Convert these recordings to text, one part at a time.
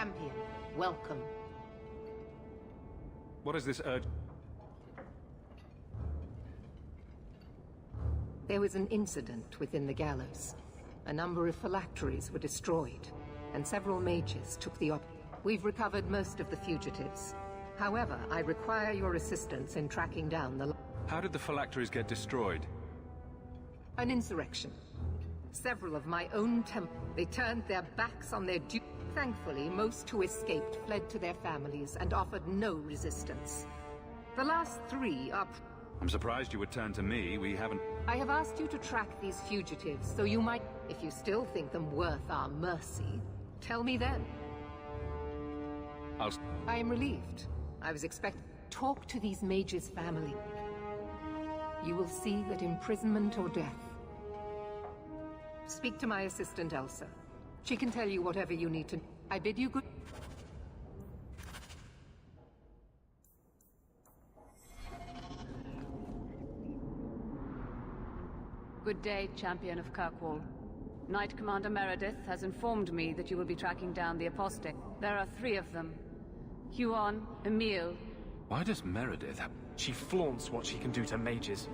Champion, welcome. What is this There was an incident within the gallows. A number of phylacteries were destroyed, and several mages took the We've recovered most of the fugitives. However, I require your assistance in tracking down the... How did the phylacteries get destroyed? An insurrection. Several of my own They turned their backs on their duty. Thankfully, most who escaped fled to their families and offered no resistance. The last 3 are... I'm surprised you would turn to me. We haven't... I have asked you to track these fugitives, so you might... If you still think them worth our mercy, tell me then. I am relieved. I was expecting... Talk to these mages' family. You will see that imprisonment or death. Speak to my assistant, Elsa. She can tell you whatever you need to... I bid you good... Good day, Champion of Kirkwall. Knight Commander Meredith has informed me that you will be tracking down the apostate. There are 3 of them. Huon, Emile... Why does Meredith have... She flaunts what she can do to mages.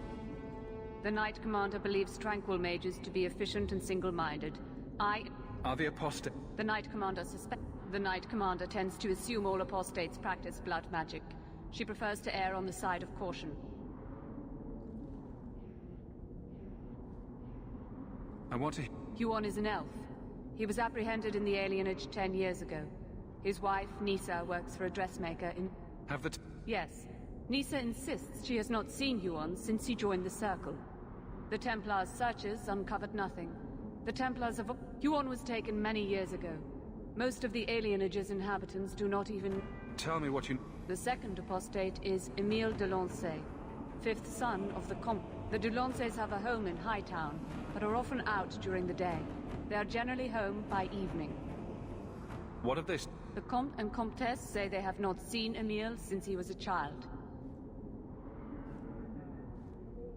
The Knight Commander believes tranquil mages to be efficient and single-minded. Are the apostate... The Knight Commander The Knight Commander tends to assume all apostates practice blood magic. She prefers to err on the side of caution. I want to... Huon is an elf. He was apprehended in the alienage 10 years ago. His wife, Nisa, works for a dressmaker in... Have the... Yes. Nisa insists she has not seen Huon since he joined the Circle. The Templars' searches uncovered nothing. The Templars have... Huon was taken many years ago. Most of the alienage's inhabitants do not even... Tell me what you... The second apostate is Emile de Lancey, 5th son of the Comte. The de Lanceys have a home in Hightown, but are often out during the day. They are generally home by evening. What have they... The Comte and Comtesse say they have not seen Emile since he was a child.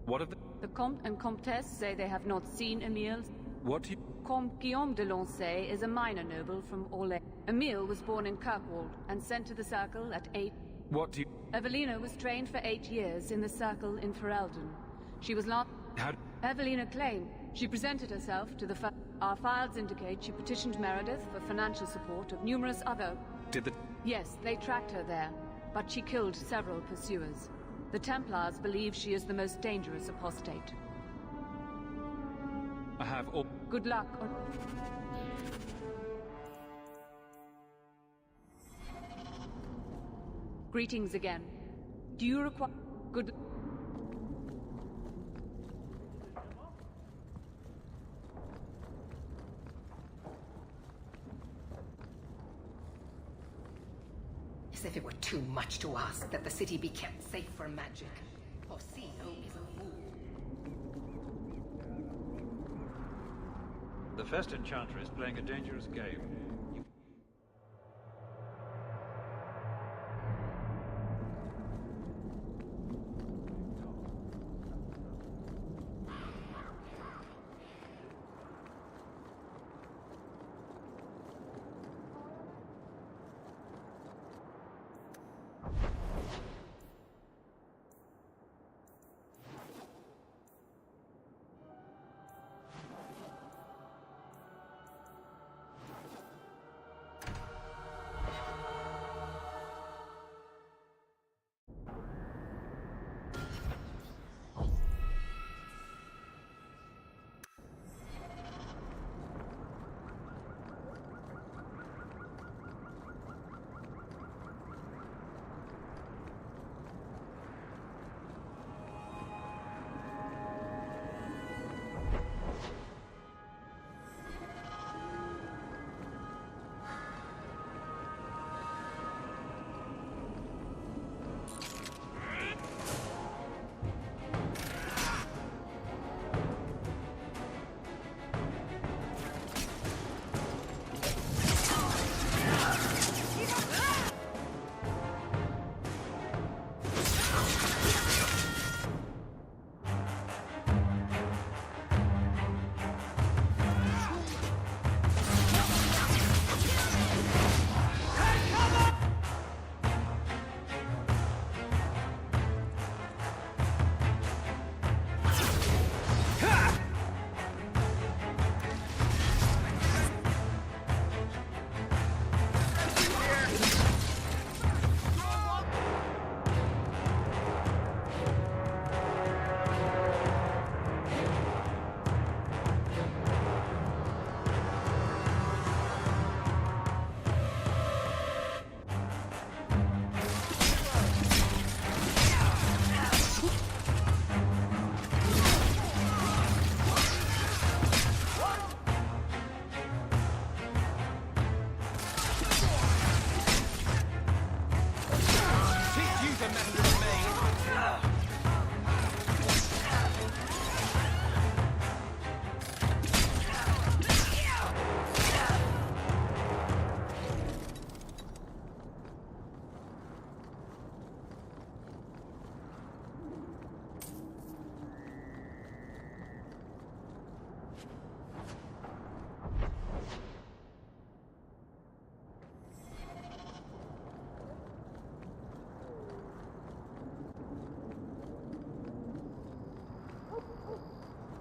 What have The Comte and Comtesse say they have not seen Emile... What do you... Comte Guillaume de Lancey is a minor noble from Orléans. Emile was born in Kirkwall and sent to the Circle at 8... What do you... Evelina was trained for 8 years in the Circle in Ferelden. She was not... How... Evelina claimed she presented herself to the... Our files indicate she petitioned Meredith for financial support of numerous other... Did the... Yes, they tracked her there, but she killed several pursuers. The Templars believe she is the most dangerous apostate. I have all... Good luck. Greetings again. Do you require... Good... As if it were too much to ask that the city be kept safe from magic. Orsino is a fool. The first enchanter is playing a dangerous game.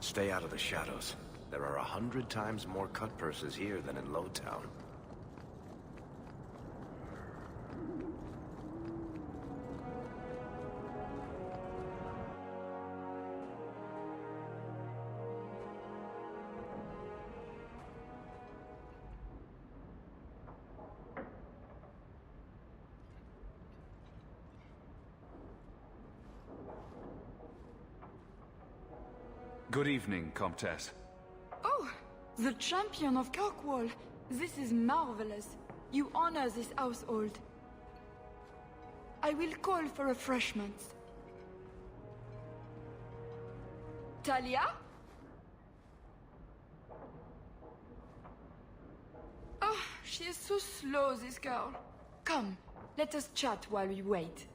Stay out of the shadows. There are 100 times more cut purses here than in Lowtown. Good evening, Comtesse. Oh, the champion of Kirkwall. This is marvelous. You honor this household. I will call for refreshments. Talia? Oh, she is so slow, this girl. Come, let us chat while we wait.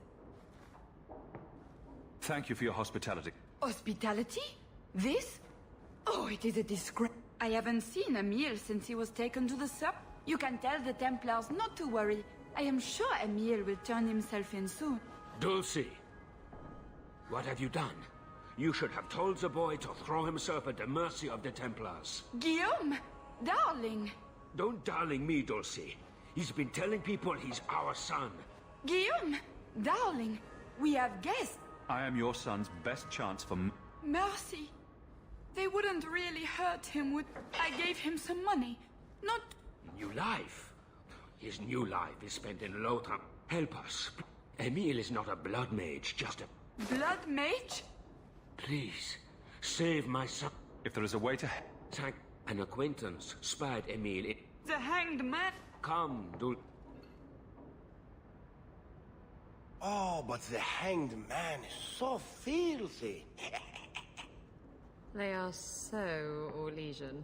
Thank you for your hospitality. Hospitality? This? Oh, it is a disgrace. I haven't seen Emil since he was taken to the sub. You can tell the Templars not to worry. I am sure Emil will turn himself in soon. Dulcie, what have you done? You should have told the boy to throw himself at the mercy of the Templars. Guillaume! Darling! Don't darling me, Dulcie. He's been telling people he's our son. Guillaume! Darling! We have guests! I am your son's best chance for Mercy. They wouldn't really hurt him would... I gave him some money. Not... New life. His new life is spent in Lowtown. Help us. Emil is not a blood mage, just a... Blood mage? Please, save my son. If there is a way to... Thank an acquaintance spied Emil in... The hanged man? Come, Oh, but the hanged man is so filthy. They are so Orlesian.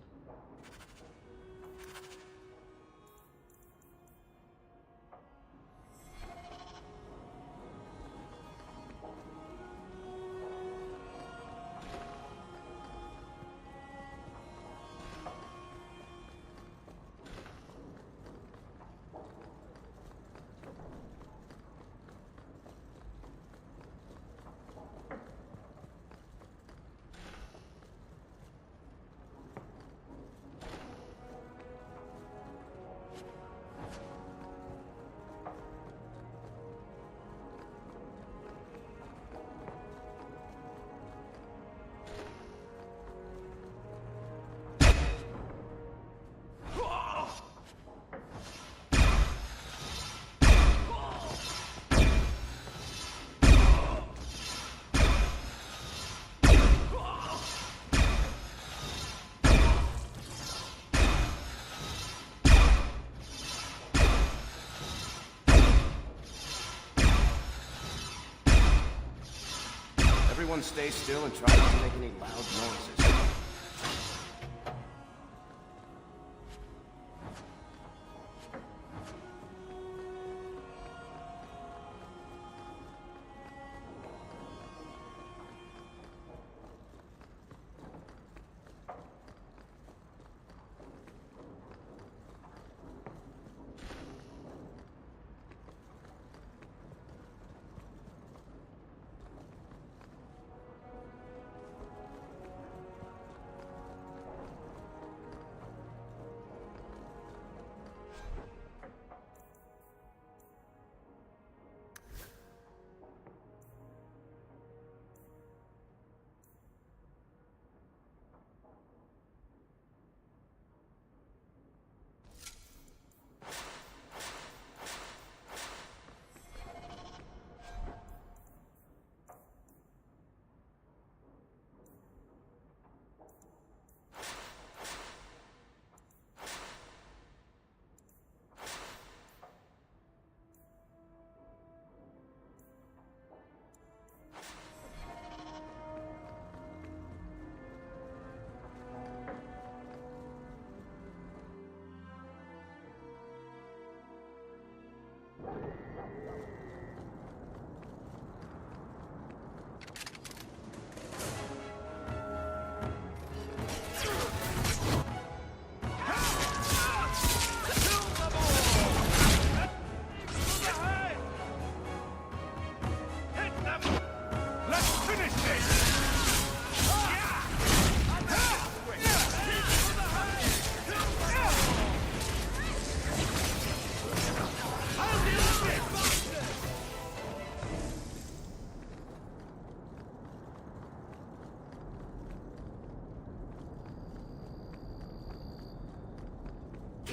Everyone stay still and try not to make any loud noises.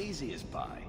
easy as pie.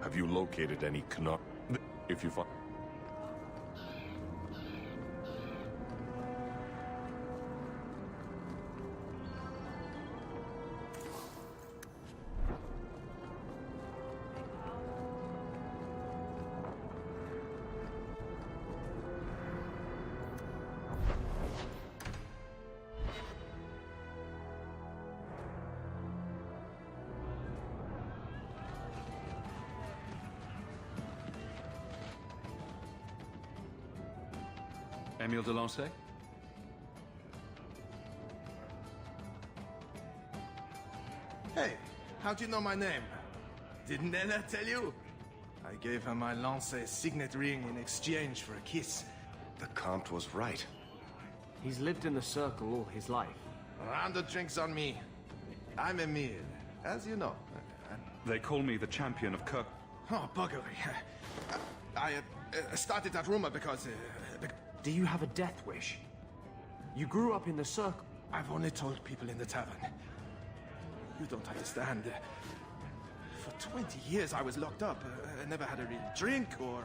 Have you located any Knot? If you find... Emile de Lancey? Hey, how'd you know my name? Didn't Ella tell you? I gave her my Lancey signet ring in exchange for a kiss. The Comte was right. He's lived in the Circle all his life. A round of drinks on me. I'm Emile, as you know. They call me the champion of Kirk. Oh, buggery. I started that rumor because... Do you have a death wish? You grew up in the Circle. I've only told people in the tavern. You don't understand. For 20 years I was locked up. I never had a real drink or...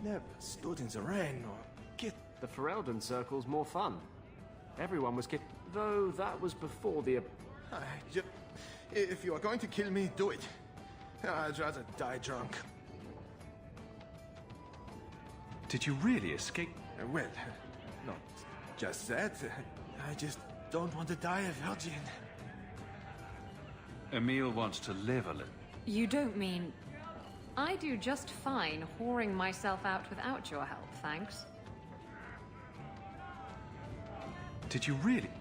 never stood in the rain or... get... The Ferelden Circle's more fun. Everyone was though that was before the... If you are going to kill me, do it. I'd rather die drunk. Did you really escape? Well, not just that. I just don't want to die a virgin. Emile wants to live a little. You don't mean... I do just fine whoring myself out without your help, thanks. Did you really?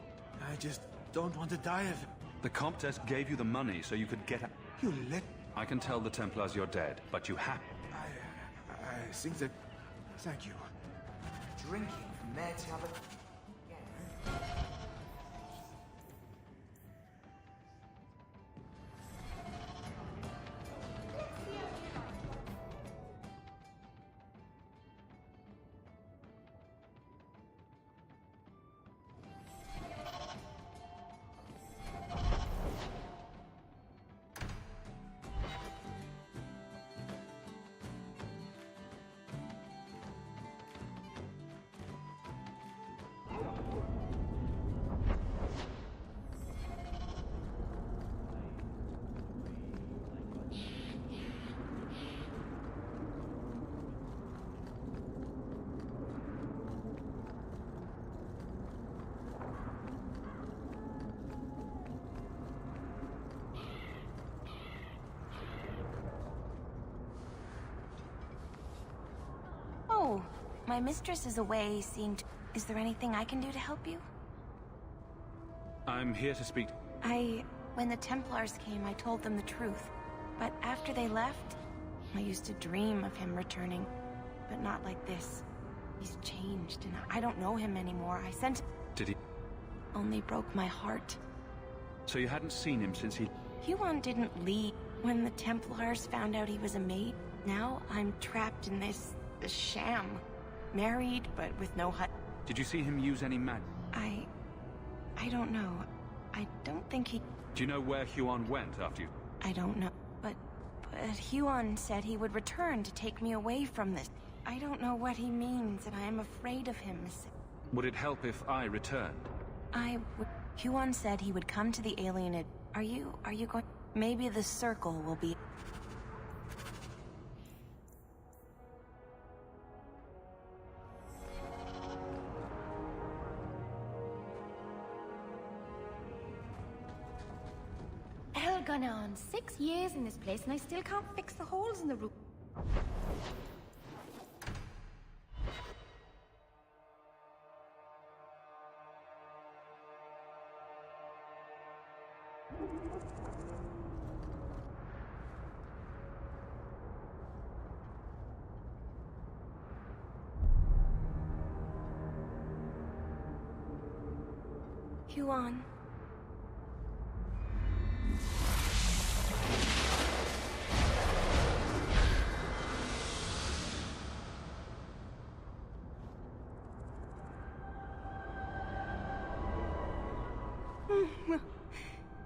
I just don't want to die of... The Comtesse gave you the money so you could get out. You let... I can tell the Templars you're dead, but you have... I think that... Thank you. Drinking from their tavern. Oh, my mistress is away seeing to... Is there anything I can do to help you? I'm here to speak... When the Templars came, I told them the truth. But after they left, I used to dream of him returning. But not like this. He's changed, and I don't know him anymore. I sent... Did he... Only broke my heart. So you hadn't seen him since he... Huon didn't leave when the Templars found out he was a maid. Now I'm trapped in this sham. Married, but with no hut. Did you see him use any magic? I don't know. I don't think he... Do you know where Huon went after you... I don't know, but Huon said he would return to take me away from this. I don't know what he means, and I am afraid of him, Miss... Would it help if I returned? Huon said he would come to the alien... Are you going... Maybe the circle will be... Gone on 6 years in this place, and I still can't fix the holes in the roof. Huon.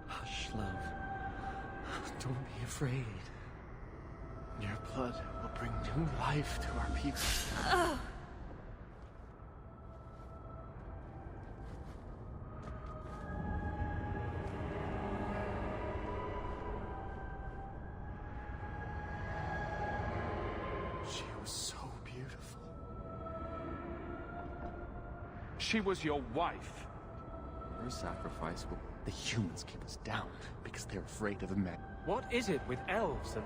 Hush, love. Don't be afraid. Your blood will bring new life to our people. She was so beautiful. She was your wife. Her sacrifice will... The humans keep us down because they're afraid of the men. What is it with elves and...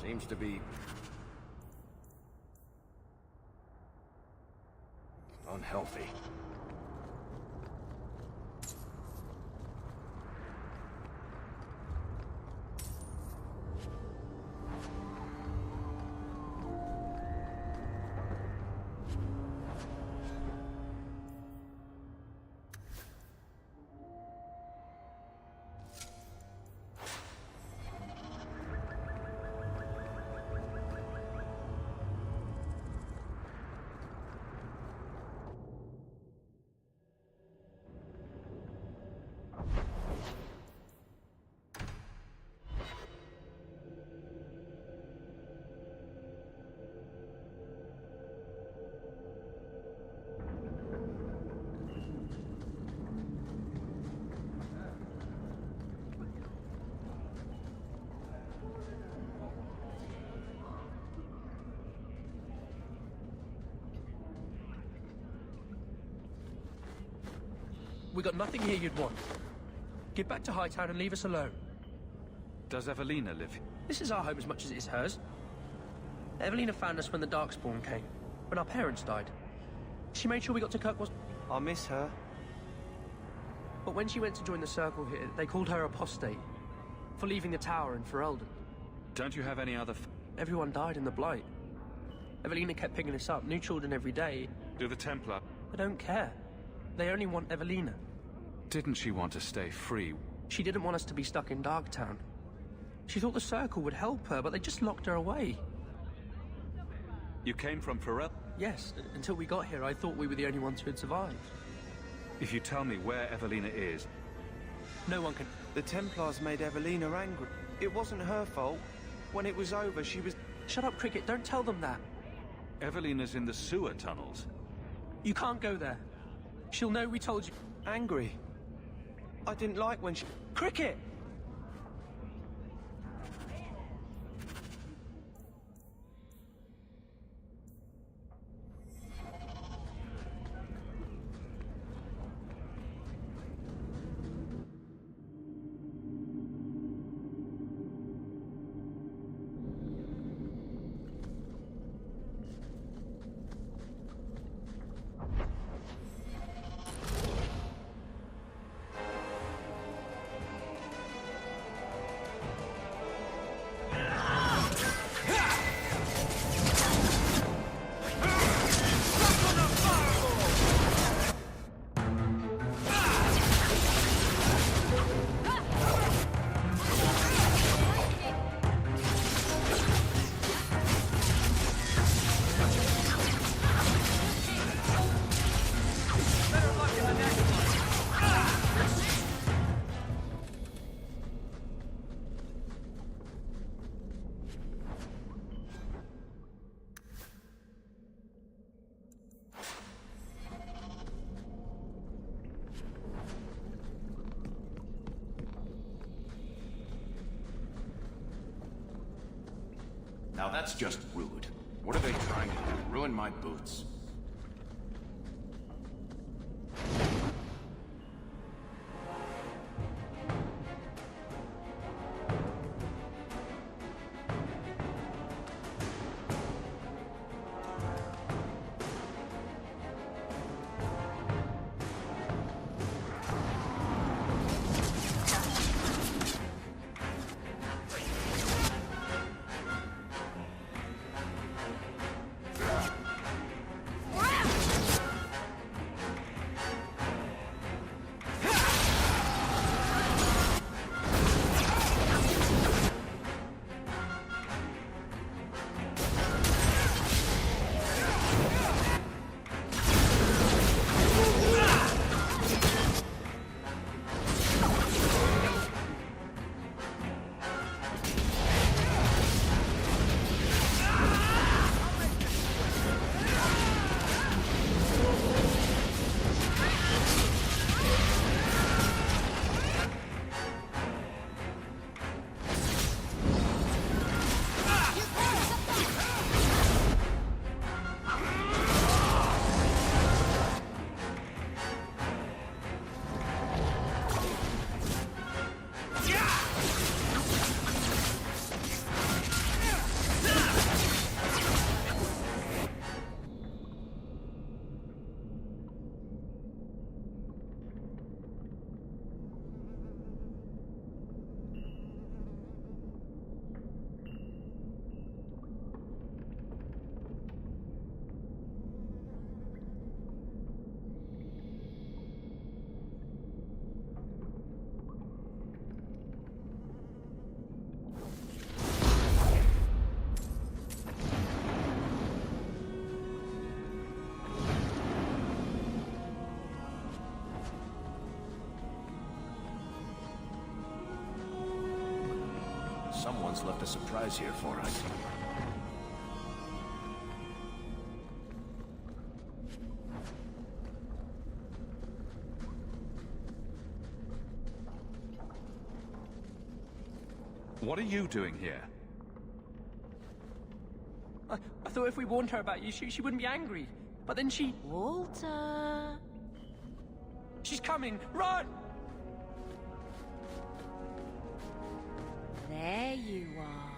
Seems to be unhealthy. We got nothing here you'd want. Get back to Hightown and leave us alone. Does Evelina live here? This is our home as much as it is hers. Evelina found us when the Darkspawn came, when our parents died. She made sure we got to Kirkwall. I'll miss her. But when she went to join the Circle here, they called her apostate. For leaving the Tower and for Eldon. Don't you have any other... Everyone died in the Blight. Evelina kept picking us up, new children every day. Do the Templar... I don't care. They only want Evelina. Didn't she want to stay free? She didn't want us to be stuck in Darktown. She thought the Circle would help her, but they just locked her away. You came from Pharrell? Yes, until we got here, I thought we were the only ones who had survived. If you tell me where Evelina is... No one can... The Templars made Evelina angry. It wasn't her fault. When it was over, she was... Shut up, Cricket. Don't tell them that. Evelina's in the sewer tunnels. You can't go there. She'll know we told you. Angry. I didn't like when she... Cricket! Now that's just rude. What are they trying to do? Ruin my boots? Someone's left a surprise here for us. What are you doing here? I thought if we warned her about you, she wouldn't be angry. But then she... Walter... She's coming! Run! There you are.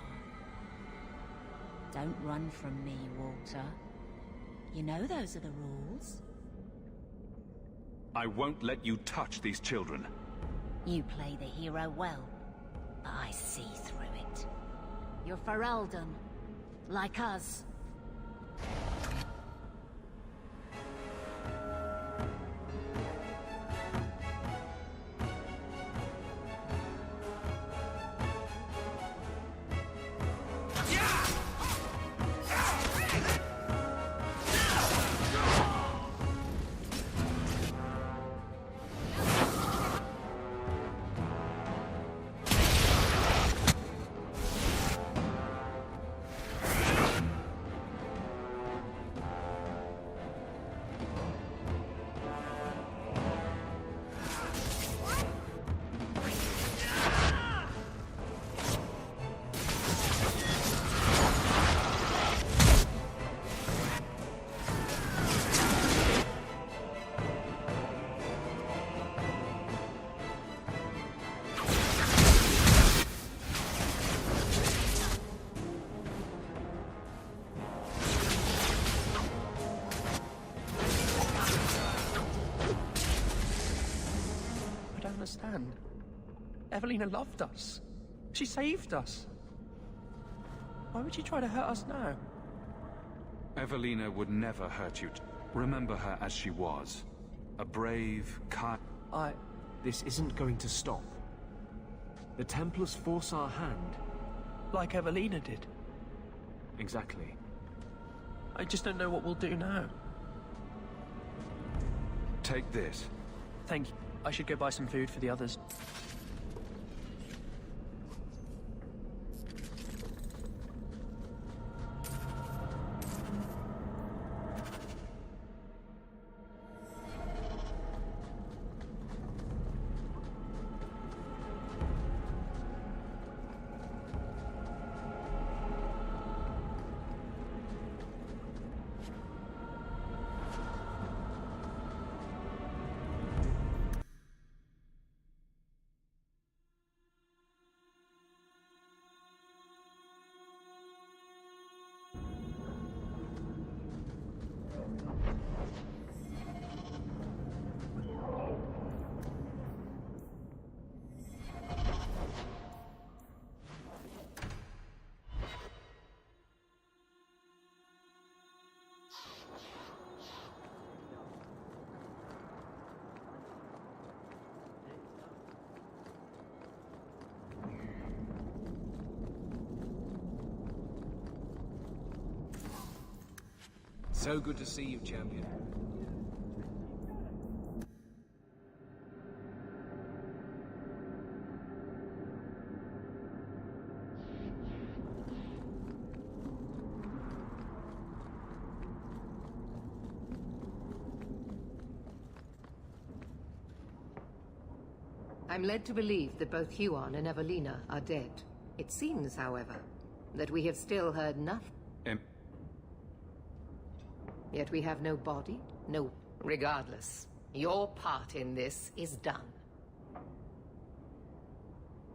Don't run from me, Walter. You know those are the rules. I won't let you touch these children. You play the hero well, but I see through it. You're Ferelden, like us. understand. Evelina loved us. She saved us. Why would she try to hurt us now? Evelina would never hurt you. Remember her as she was. A brave, kind... This isn't going to stop. The Templars force our hand. Like Evelina did. Exactly. I just don't know what we'll do now. Take this. Thank you. I should go buy some food for the others. So good to see you, champion. I'm led to believe that both Huon and Evelina are dead. It seems, however, that we have still heard nothing. Yet we have no body, no... Regardless, your part in this is done.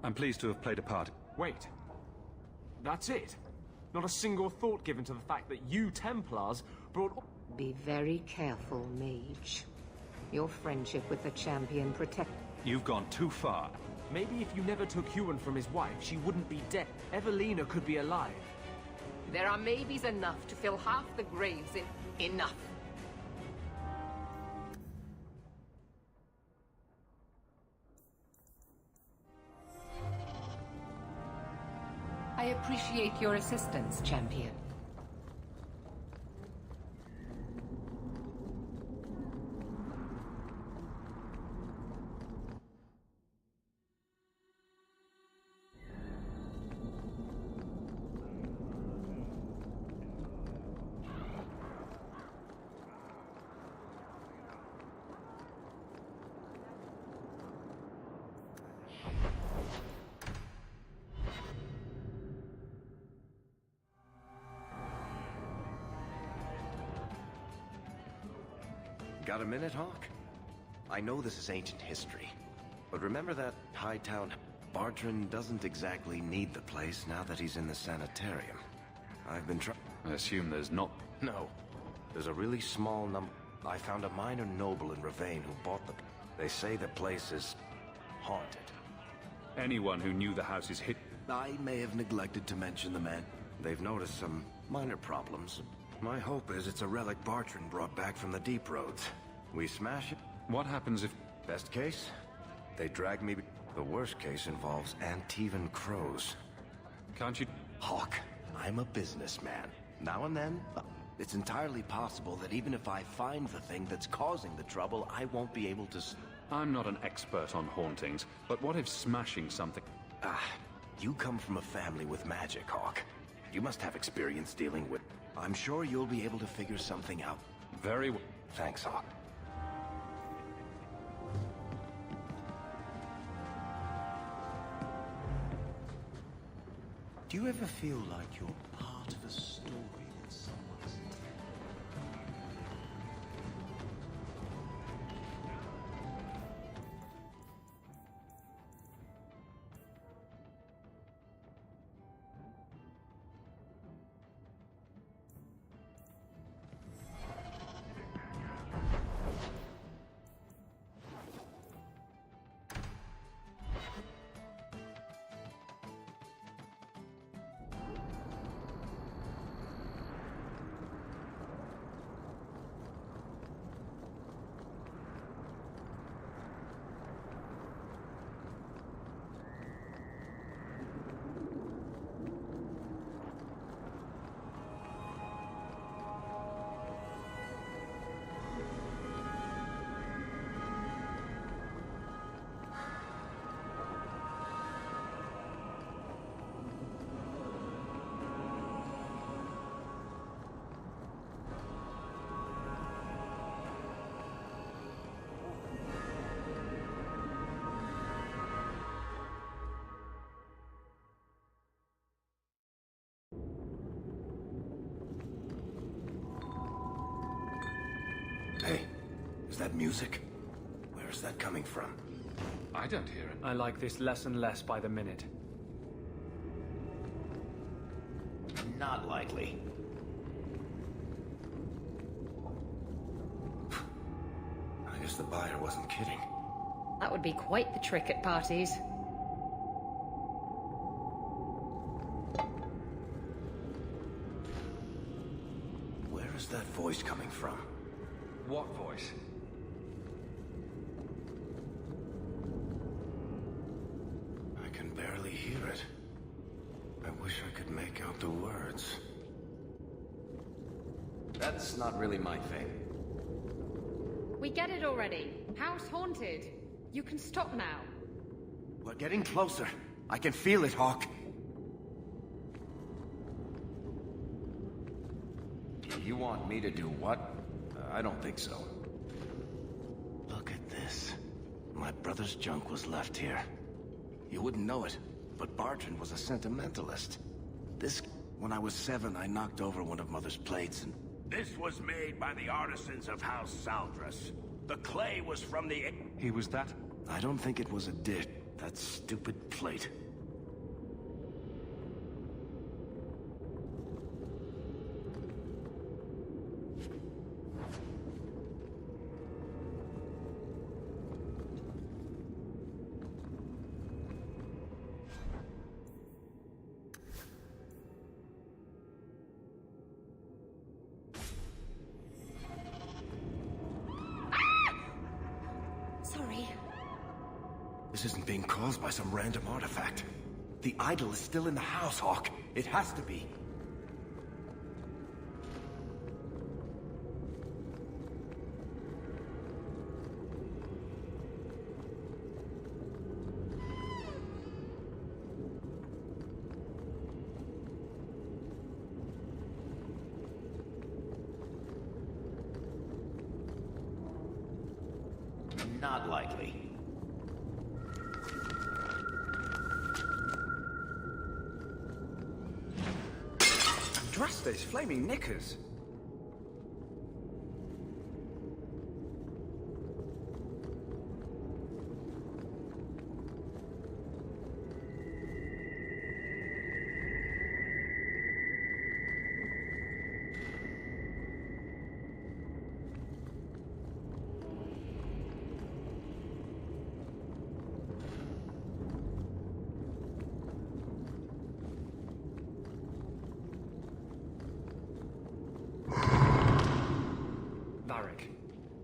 I'm pleased to have played a part. Wait. That's it? Not a single thought given to the fact that you Templars brought... Be very careful, mage. Your friendship with the champion protect... You've gone too far. Maybe if you never took Huon from his wife, she wouldn't be dead. Evelina could be alive. There are maybes enough to fill half the graves in... Enough. I appreciate your assistance, champion. Got a minute, Hawk? I know this is ancient history, but remember that Hightown... Bartrand doesn't exactly need the place now that he's in the sanitarium. I've been I assume there's not... No. There's a really small number... I found a minor noble in Ravane who bought the... They say the place is... haunted. Anyone who knew the house is hit... I may have neglected to mention the man. They've noticed some minor problems. My hope is it's a relic Bartrand brought back from the Deep Roads. We smash it. What happens if... Best case? They drag me... The worst case involves Antivan crows. Can't you... Hawk, I'm a businessman. Now and then, it's entirely possible that even if I find the thing that's causing the trouble, I won't be able to... I'm not an expert on hauntings, but what if smashing something... You come from a family with magic, Hawk. You must have experience dealing with... I'm sure you'll be able to figure something out. Very well. Thanks, Hawk. Do you ever feel like you're part of a story that someone's... music? Where is that coming from? I don't hear it. I like this less and less by the minute. Not likely. I guess the buyer wasn't kidding. That would be quite the trick at parties. Where is that voice coming from? What voice? I can barely hear it. I wish I could make out the words. That's not really my thing. We get it already. House haunted. You can stop now. We're getting closer. I can feel it, Hawk. You want me to do what? I don't think so. Look at this. My brother's junk was left here. You wouldn't know it, but Bartrand was a sentimentalist. When I was 7, I knocked over one of Mother's plates and... This was made by the artisans of House Saldras. The clay was from the... He was that? I don't think it was a dish. That stupid plate. Sorry. This isn't being caused by some random artifact. The idol is still in the house, Hawk. It has to be. Not likely. Drastis, flaming knickers.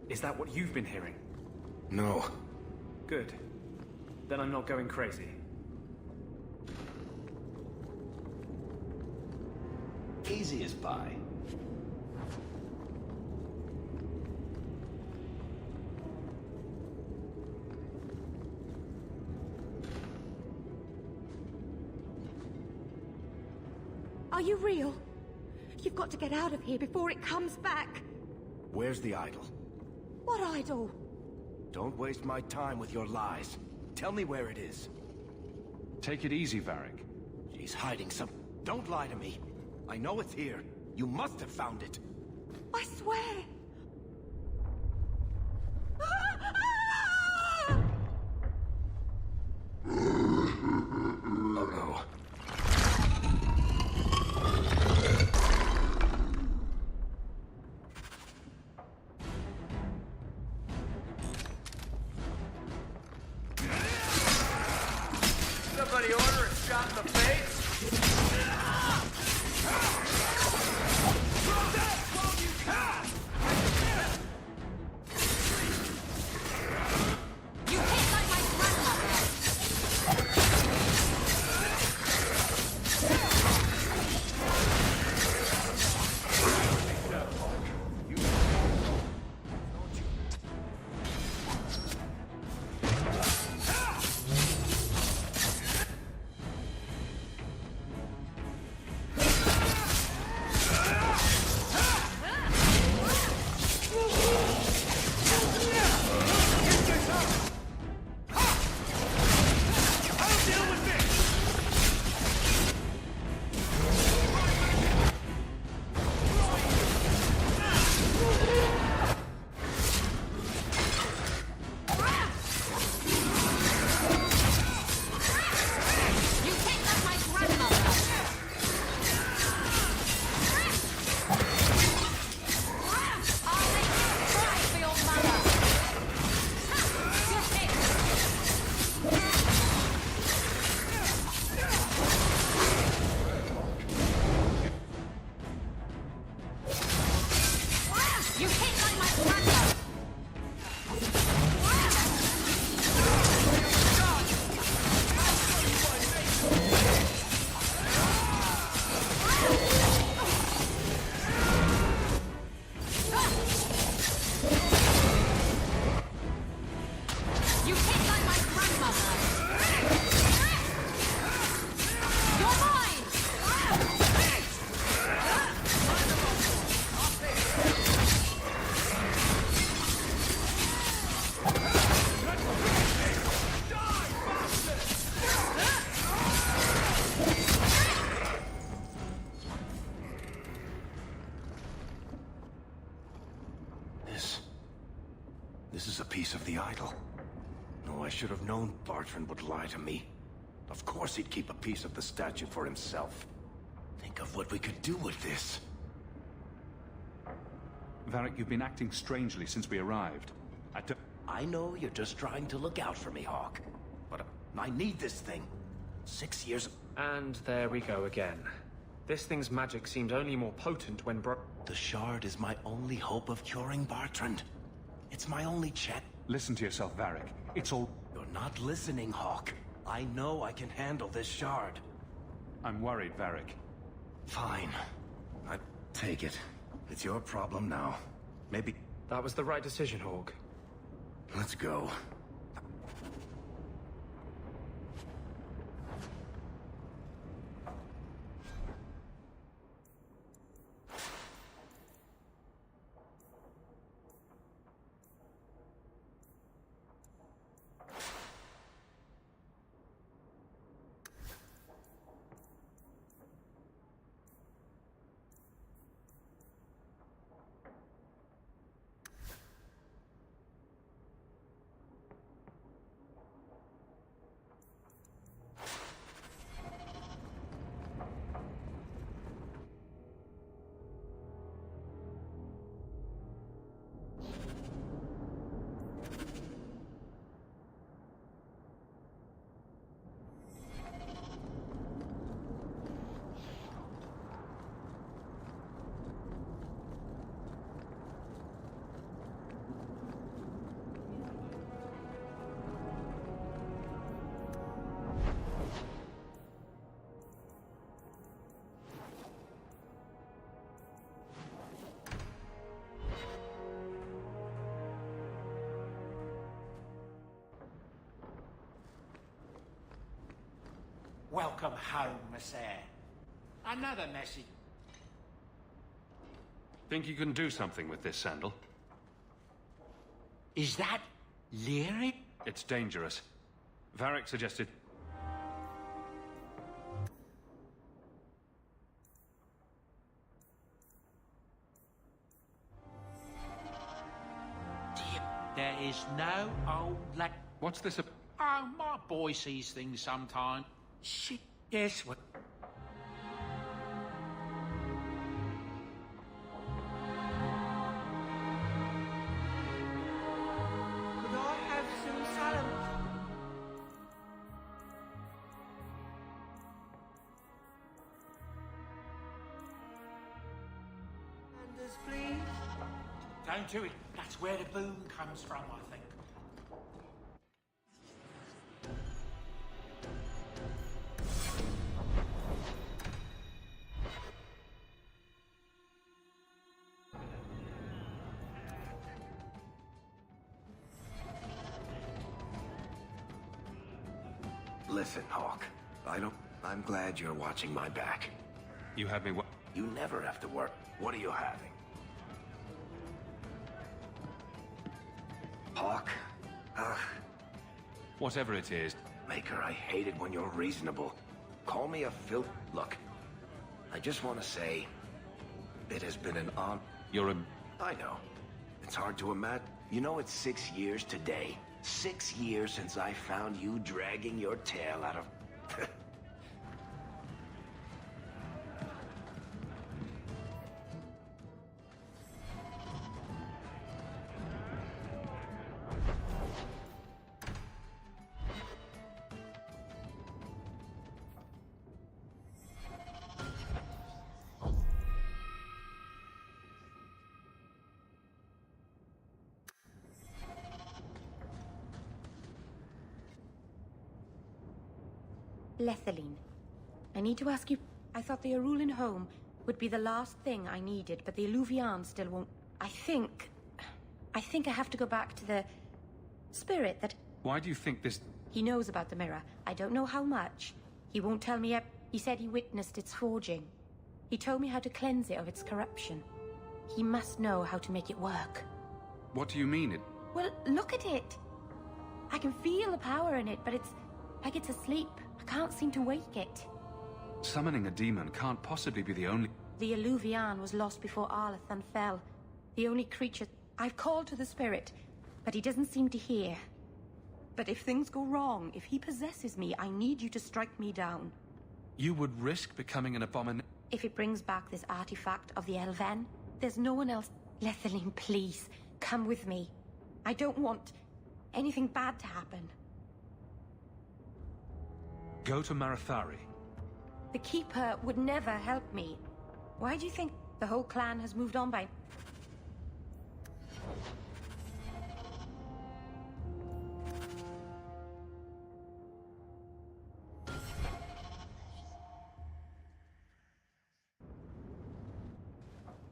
Is that what you've been hearing? No. Good. Then I'm not going crazy. Easy as pie. Are you real? You've got to get out of here before it comes back. Where's the idol? What idol? Don't waste my time with your lies. Tell me where it is. Take it easy, Varric. She's hiding some... Don't lie to me. I know it's here. You must have found it. I swear. Uh-oh. Somebody order a shot in the face? You hit like my grandmother! You're mine! This is a piece of the idol. Oh, I should have known Bartrand would lie to me. Of course he'd keep a piece of the statue for himself. Think of what we could do with this. Varric, you've been acting strangely since we arrived. I know you're just trying to look out for me, Hawk. But I need this thing. 6 years... And there we go again. This thing's magic seemed only more potent when The shard is my only hope of curing Bartrand. It's my only chance. Listen to yourself, Varric. It's all... You're not listening, Hawk. I know I can handle this shard. I'm worried, Varric. Fine. I take it. It's your problem now. Maybe... That was the right decision, Hawk. Let's go. Welcome home, Sir. Another message. Think you can do something with this sandal? Is that lyric? It's dangerous. Varric suggested... There is no old What's this? Oh, my boy sees things sometime. Shit. Yes, what? Could I have some salad? Sanders, please. Don't do it. That's where the boom comes from, I think. Listen, Hawk. I'm glad you're watching my back. You have me You never have to work. What are you having? Hawk? Whatever it is. Maker, I hate it when you're reasonable. Call me a filth. Look, I just want to say, it has been an honor. I know. It's hard to imagine. You know, it's 6 years today. 6 years since I found you dragging your tail out of... Lethaline, I need to ask you... I thought the Arulin home would be the last thing I needed, but the Illuvian still won't... I think I have to go back to the spirit that... Why do you think this... He knows about the mirror. I don't know how much. He won't tell me. He said he witnessed its forging. He told me how to cleanse it of its corruption. He must know how to make it work. What do you mean it... Well, look at it. I can feel the power in it, but it's like it's asleep. I can't seem to wake it. Summoning a demon can't possibly be the only... The Eluvian was lost before Arlathan fell. The only creature... I've called to the spirit, but he doesn't seem to hear. But if things go wrong, if he possesses me, I need you to strike me down. You would risk becoming an abomination? If it brings back this artifact of the Elven, there's no one else. Lethaline, please, come with me. I don't want anything bad to happen. Go to Marathari. The Keeper would never help me. Why do you think the whole clan has moved on by...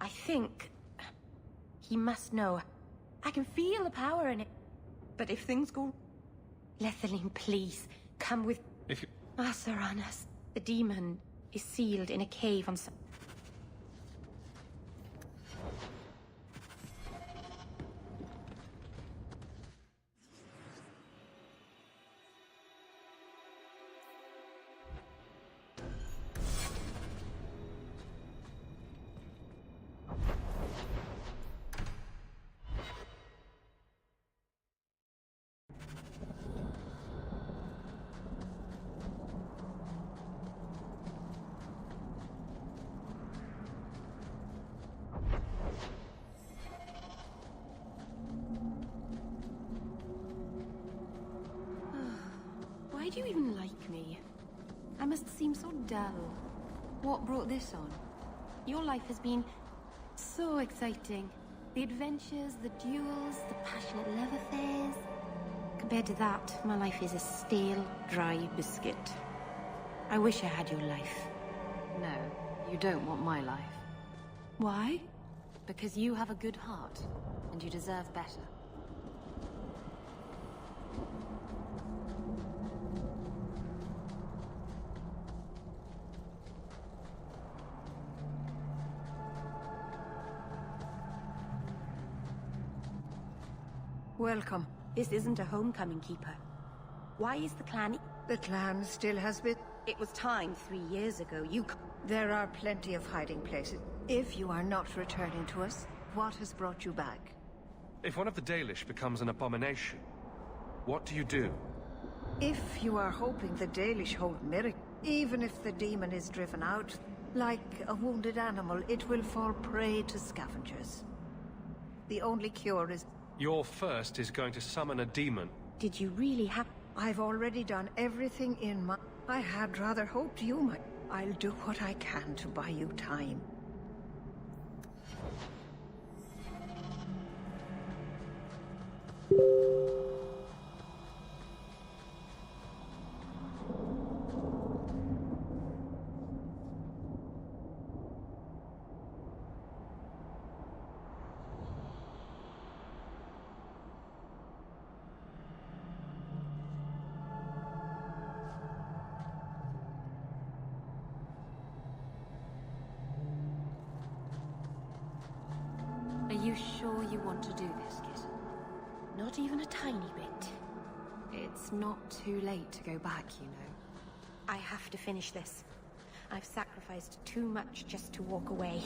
I think... he must know. I can feel the power in it. But if things go... Lethaline, please, come with... If you... Saranas. The demon is sealed in a cave on some... Why do you even like me? I must seem so dull. What brought this on? Your life has been so exciting. The adventures, the duels, the passionate love affairs. Compared to that, my life is a stale, dry biscuit. I wish I had your life. No, you don't want my life. Why? Because you have a good heart, and you deserve better. Welcome. This isn't a homecoming, Keeper. Why is the clan... The clan still has been... It was time 3 years ago. There are plenty of hiding places. If you are not returning to us, what has brought you back? If one of the Dalish becomes an abomination, what do you do? If you are hoping the Dalish hold miracle, even if the demon is driven out, like a wounded animal, it will fall prey to scavengers. The only cure is... Your first is going to summon a demon. Did you really have... I've already done everything in my... I had rather hoped you might... I'll do what I can to buy you time. Are you sure you want to do this, kid? Not even a tiny bit. It's not too late to go back, you know. I have to finish this. I've sacrificed too much just to walk away.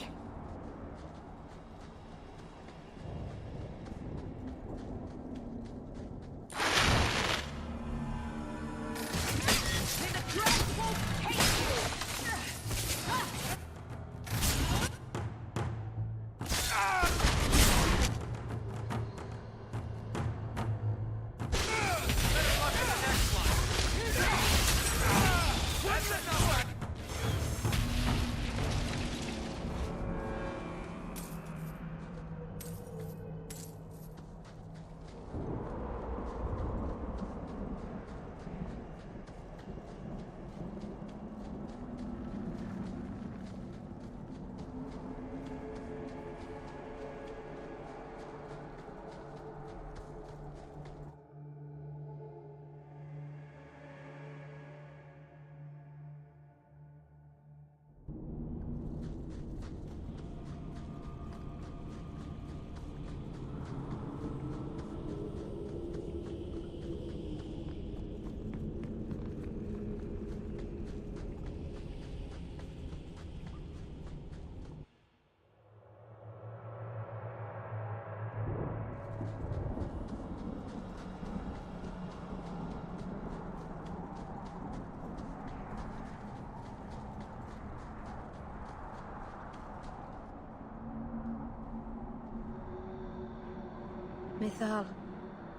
Mythal,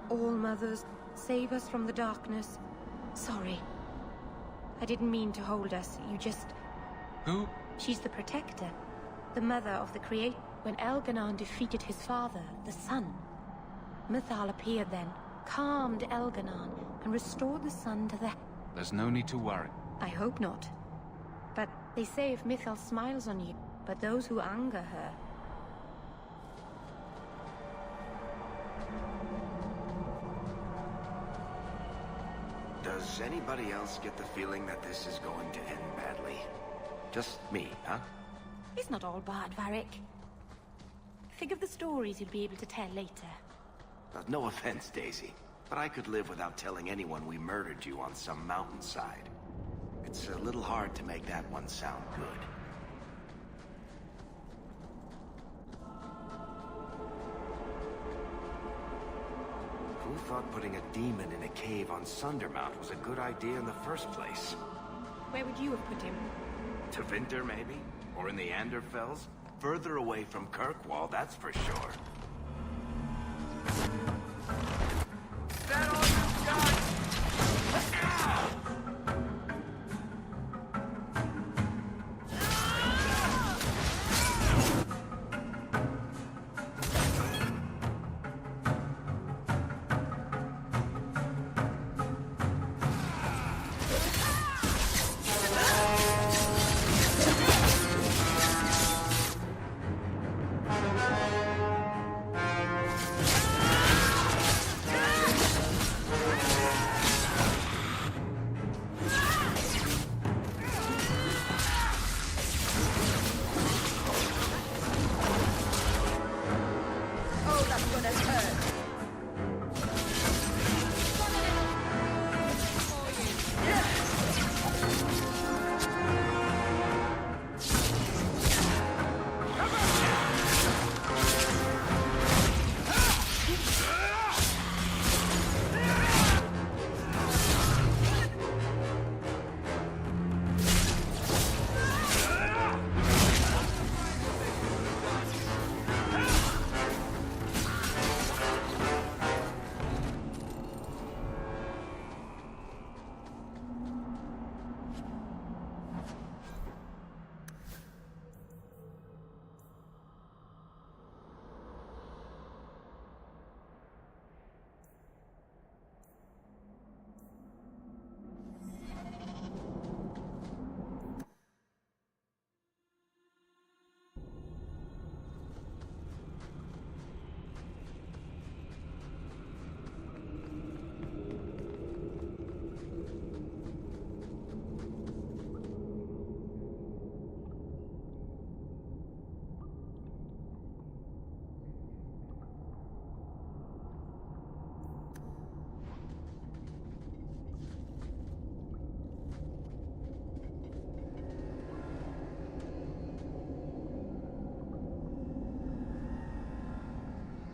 all mothers, save us from the darkness. Sorry. I didn't mean to hold us, you just... Who? She's the protector. The mother of the Creator. When Elganon defeated his father, the sun, Mythal appeared then, calmed Elganon, and restored the sun to the... There's no need to worry. I hope not. But they say if Mythal smiles on you, but those who anger her... Does anybody else get the feeling that this is going to end badly? Just me, huh? It's not all bad, Varric. Think of the stories you'll be able to tell later. No offense, Daisy, but I could live without telling anyone we murdered you on some mountainside. It's a little hard to make that one sound good. Who thought putting a demon in a cave on Sundermount was a good idea in the first place? Where would you have put him? To Winter, maybe? Or in the Anderfells? Further away from Kirkwall, that's for sure. Is that all you've got?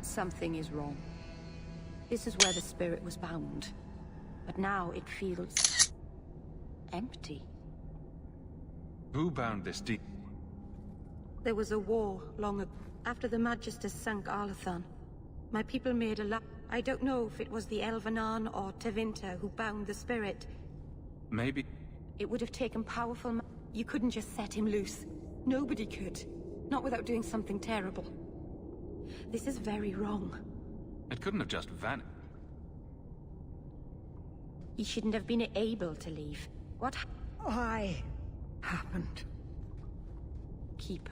Something is wrong. This is where the spirit was bound. But now it feels... empty. Who bound this deep? There was a war long ago. After the Magisters sank Arlathan, my people made a I don't know if it was the Elvenan or Tevinter who bound the spirit. Maybe. It would have taken powerful... You couldn't just set him loose. Nobody could. Not without doing something terrible. This is very wrong. It couldn't have just vanished. He shouldn't have been able to leave. What Why happened? Keeper.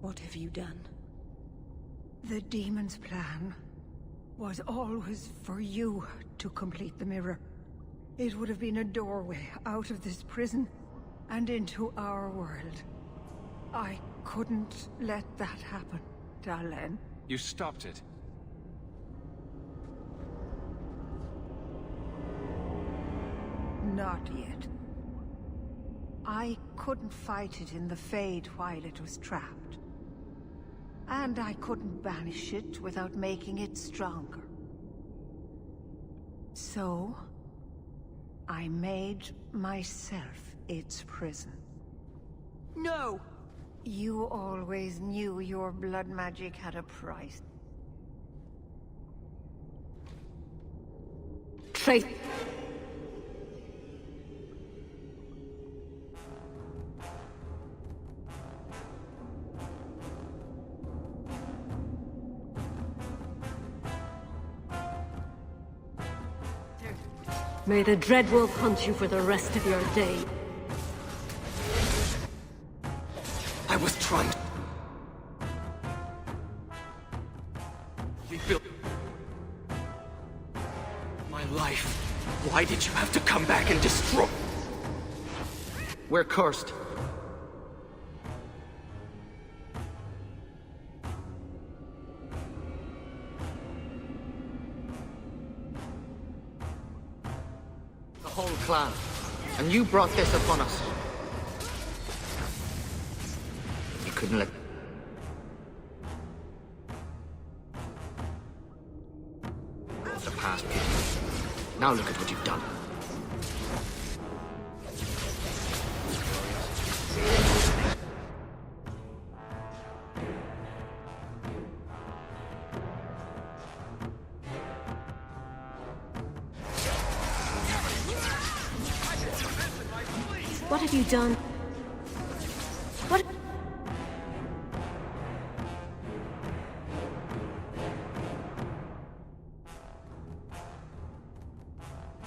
What have you done? The demon's plan was always for you to complete the mirror. It would have been a doorway out of this prison and into our world. I couldn't let that happen, Dalen. You stopped it. Not yet. I couldn't fight it in the Fade while it was trapped. And I couldn't banish it without making it stronger. So, I made myself its prison. No! You always knew your blood magic had a price. trace. May the Dreadwolf hunt you for the rest of your day. I was trying to rebuild my life. Why did you have to come back and destroy? We're cursed. The whole clan. And you brought this upon us. You couldn't let... The past people. Now look at what you've done. What have you done? What?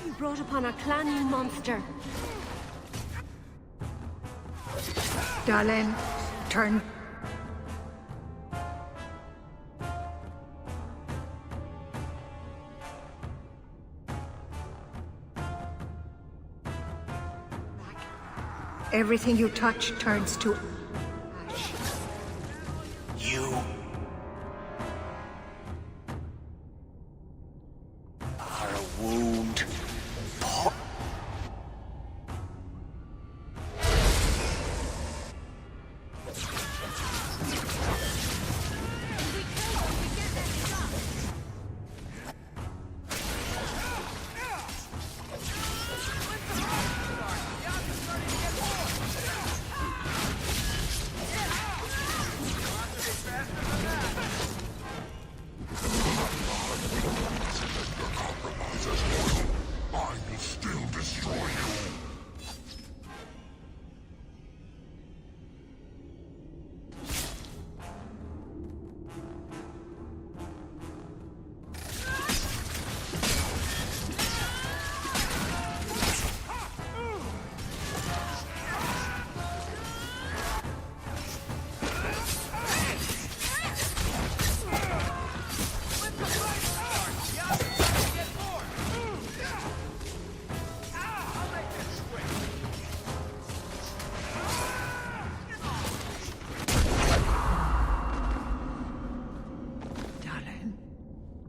You brought upon our clan, you monster. Darlene, turn. Everything you touch turns to ash. You are a wound.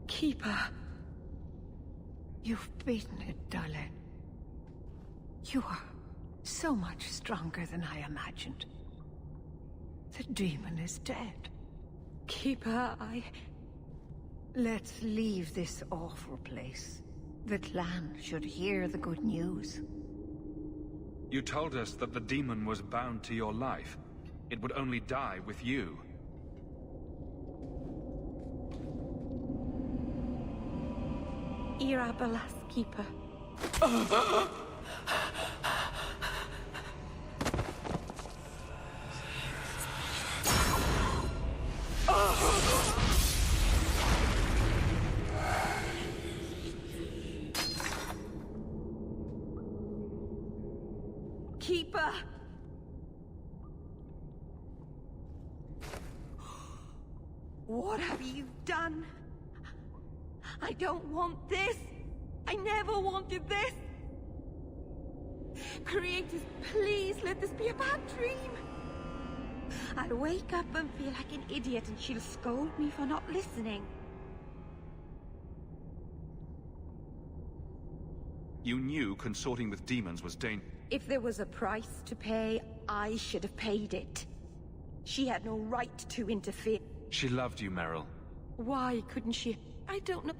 Keeper. You've beaten it, Darlene. You are so much stronger than I imagined. The demon is dead. Keeper, Let's leave this awful place. The clan should hear the good news. You told us that the demon was bound to your life. It would only die with you. Irabelas, Keeper. Keeper! What have you done? I don't want this! I never wanted this! Creators, please let this be a bad dream! I'll wake up and feel like an idiot and she'll scold me for not listening. You knew consorting with demons was dangerous. If there was a price to pay, I should have paid it. She had no right to interfere. She loved you, Meryl. Why couldn't she? I don't know.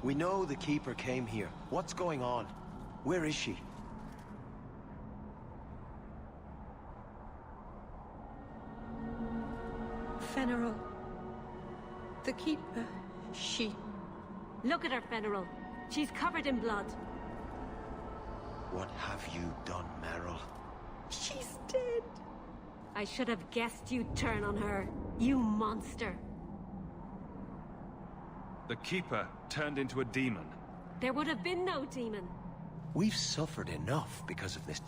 We know the Keeper came here. What's going on? Where is she? Fenarel. The Keeper. She... Look at her, Fenarel. She's covered in blood. What have you done, Meryl? She's dead. I should have guessed you'd turn on her, you monster. The Keeper turned into a demon. There would have been no demon. We've suffered enough because of this.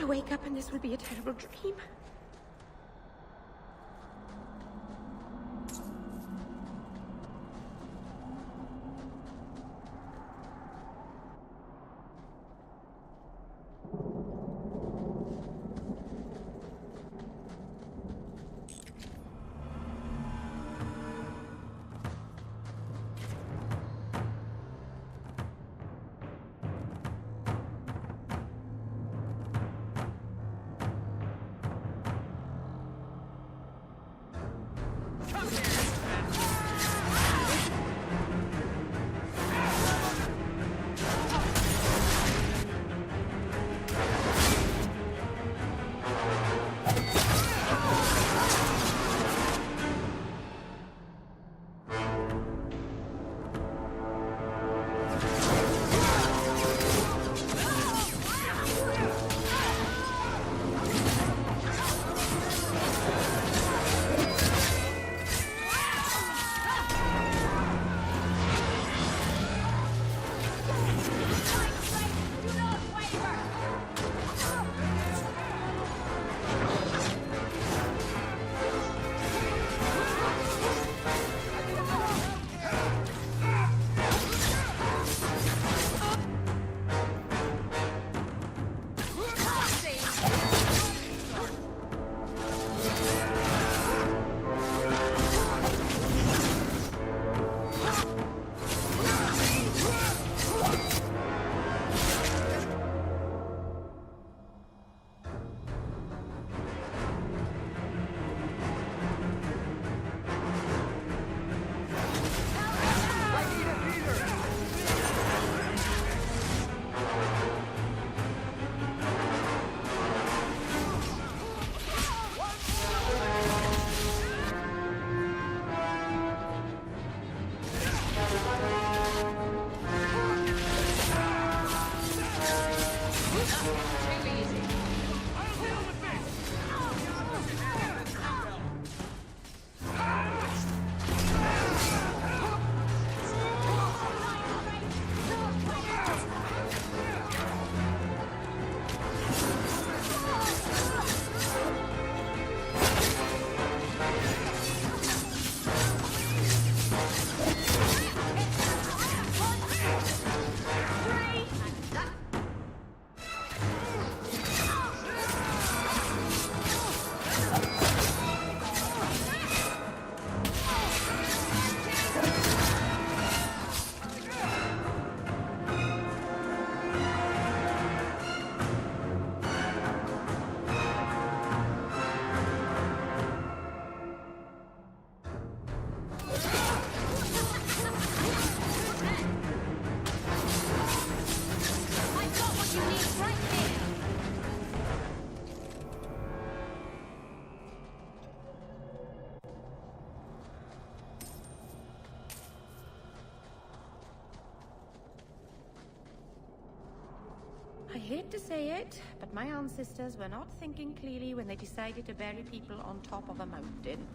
Wake up and this will be a terrible dream. Too easy. I'll deal with this! I hate to say it, but my ancestors were not thinking clearly when they decided to bury people on top of a mountain.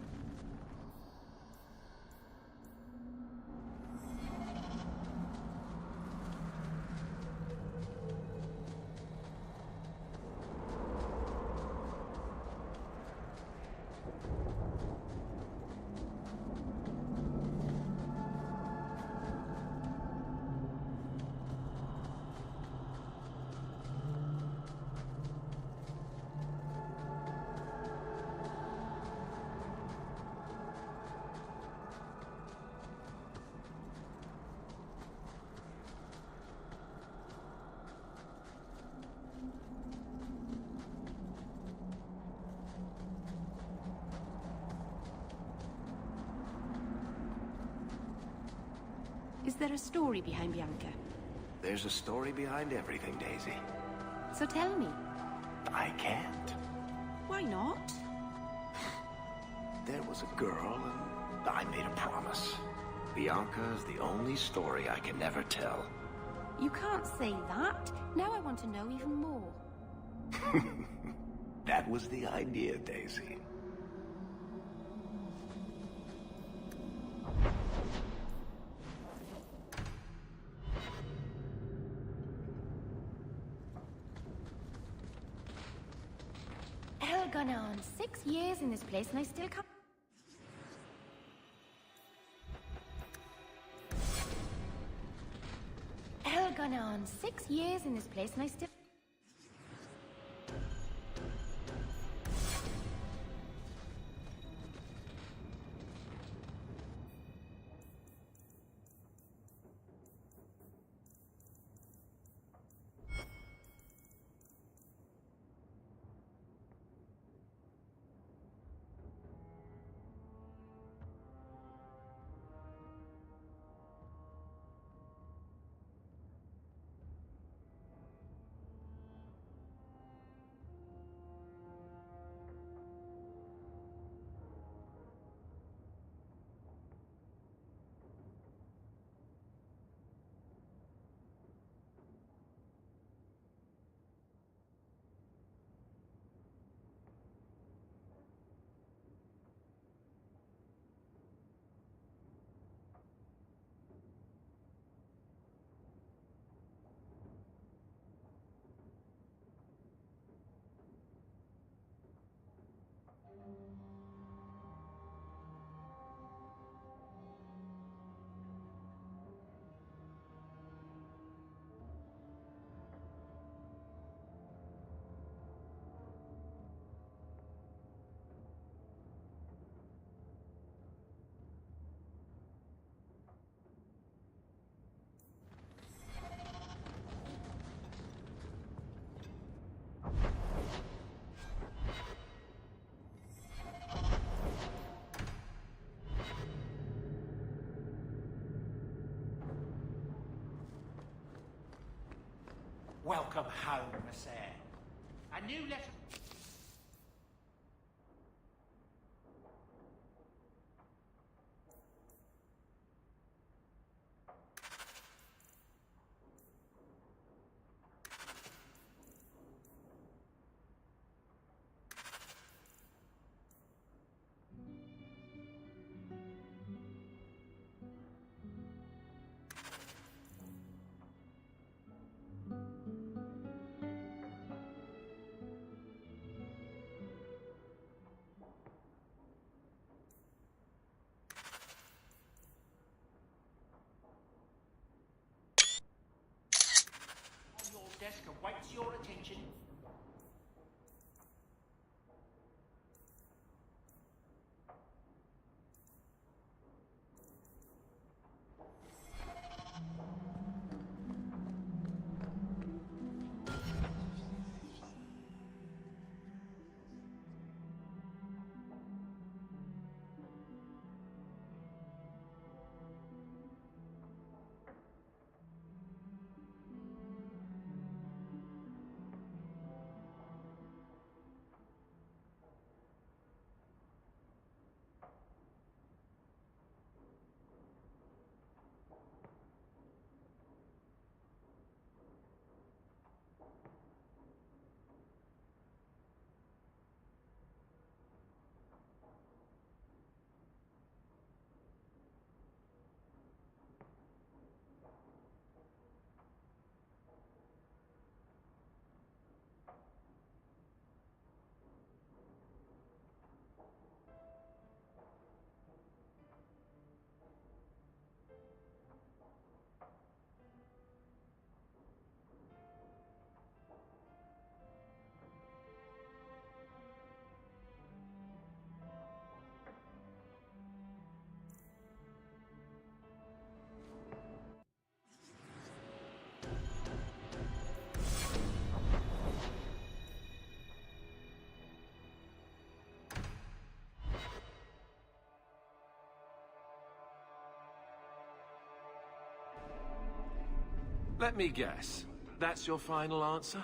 Is there a story behind Bianca? There's a story behind everything, Daisy. So tell me. I can't. Why not? There was a girl, and I made a promise. Bianca's the only story I can never tell. You can't say that. Now I want to know even more. That was the idea, Daisy. Gone on 6 years in this place and I still can't... Gone on 6 years in this place and I still... Welcome home, Miss Eyre. A new letter... desk awaits your attention. Let me guess. That's your final answer?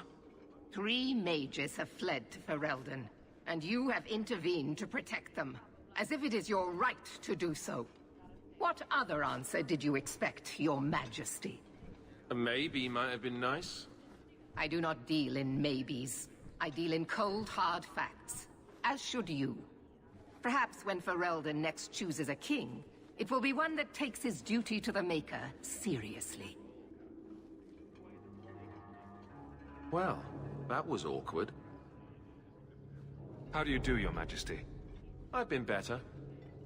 3 mages have fled to Ferelden, and you have intervened to protect them, as if it is your right to do so. What other answer did you expect, your majesty? A maybe might have been nice. I do not deal in maybes. I deal in cold, hard facts. As should you. Perhaps when Ferelden next chooses a king, it will be one that takes his duty to the Maker seriously. Well, that was awkward. How do you do, your majesty? I've been better.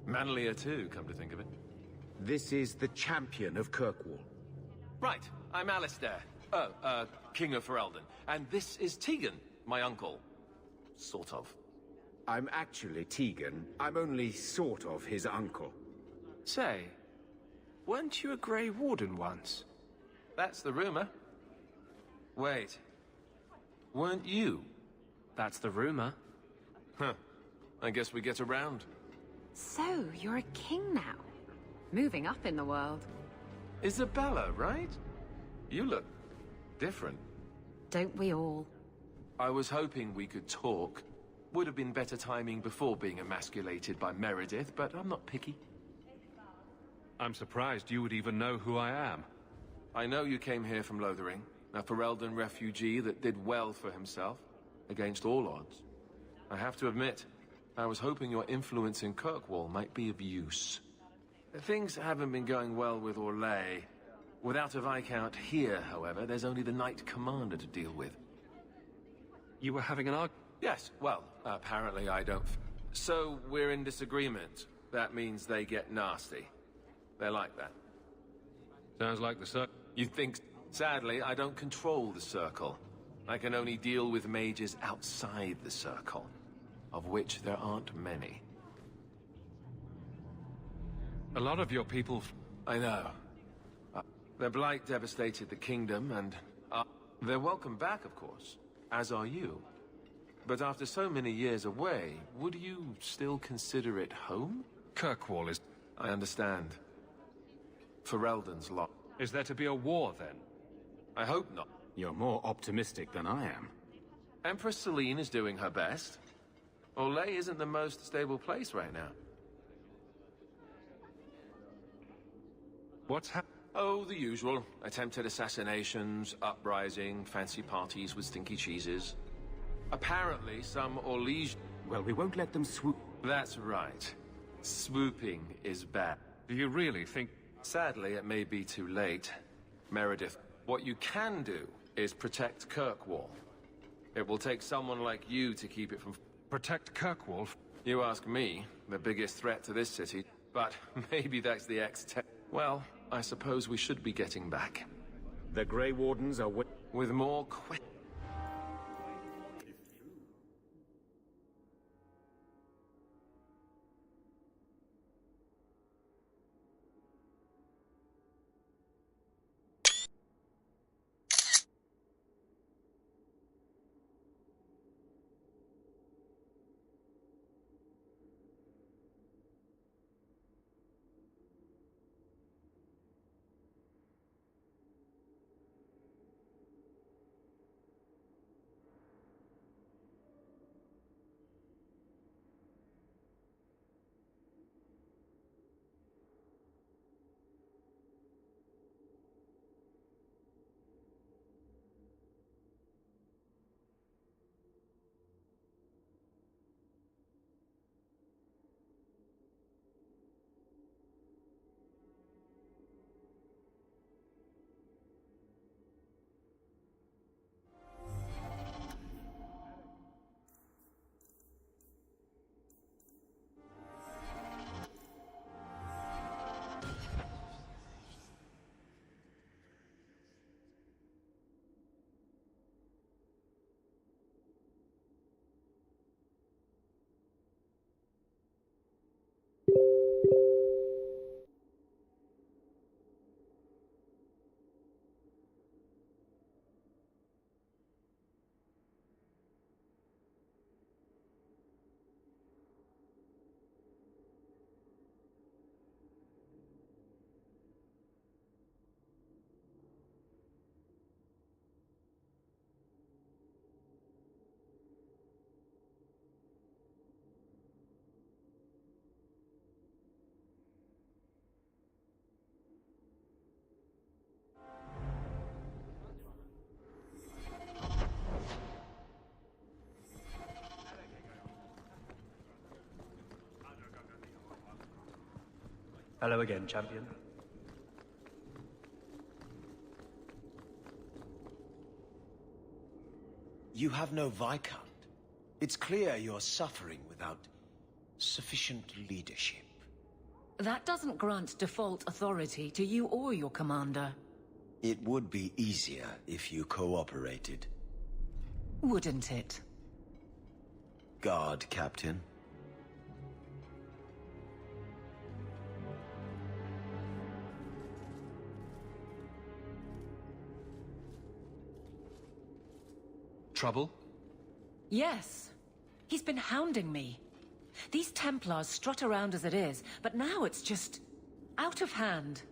Manlier too, come to think of it. This is the champion of Kirkwall. Right, I'm Alistair. King of Ferelden. And this is Tegan, my uncle. Sort of. I'm actually Tegan. I'm only sort of his uncle. Say, weren't you a Grey Warden once? That's the rumor. Wait. Weren't you? That's the rumor. Huh. I guess we get around. So, you're a king now. Moving up in the world. Isabella, right? You look different. Don't we all? I was hoping we could talk. Would have been better timing before being emasculated by Meredith, but I'm not picky. I'm surprised you would even know who I am. I know you came here from Lothering, a Ferelden refugee that did well for himself, against all odds. I have to admit, I was hoping your influence in Kirkwall might be of use. Things haven't been going well with Orlais. Without a Viscount here, however, there's only the Knight Commander to deal with. You were having an argument? Yes, well, apparently I don't... So, we're in disagreement. That means they get nasty. They're like that. Sounds like the circle. You think... Sadly, I don't control the Circle. I can only deal with mages outside the Circle, of which there aren't many. A lot of your people... I know. Their blight devastated the kingdom, and... they're welcome back, of course, as are you. But after so many years away, would you still consider it home? Kirkwall is... I understand. Ferelden's lot. Is there to be a war, then? I hope not. You're more optimistic than I am. Empress Celine is doing her best. Orlais isn't the most stable place right now. What's happening? Oh, the usual. Attempted assassinations, uprising, fancy parties with stinky cheeses. Apparently, some Orlais... Well, we won't let them swoop... That's right. Swooping is bad. Do you really think... Sadly, it may be too late. Meredith, what you can do is protect Kirkwall. It will take someone like you to keep it from... Protect Kirkwall? You ask me, the biggest threat to this city. But maybe that's the Well, I suppose we should be getting back. The Grey Wardens are... with more questions. Hello again, champion. You have no Viscount. It's clear you're suffering without sufficient leadership. That doesn't grant default authority to you or your commander. It would be easier if you cooperated. Wouldn't it? Guard, Captain. Trouble? Yes. He's been hounding me. These Templars strut around as it is, but now it's just out of hand.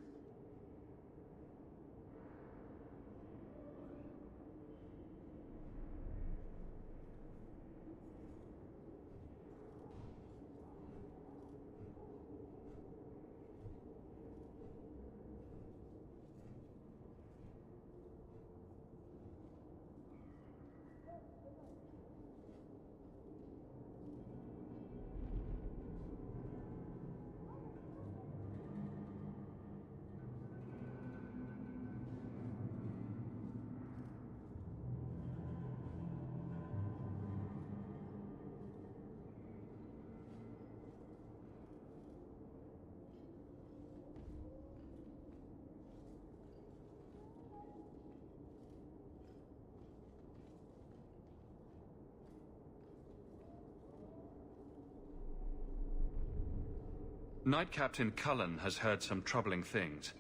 Knight Captain Cullen has heard some troubling things.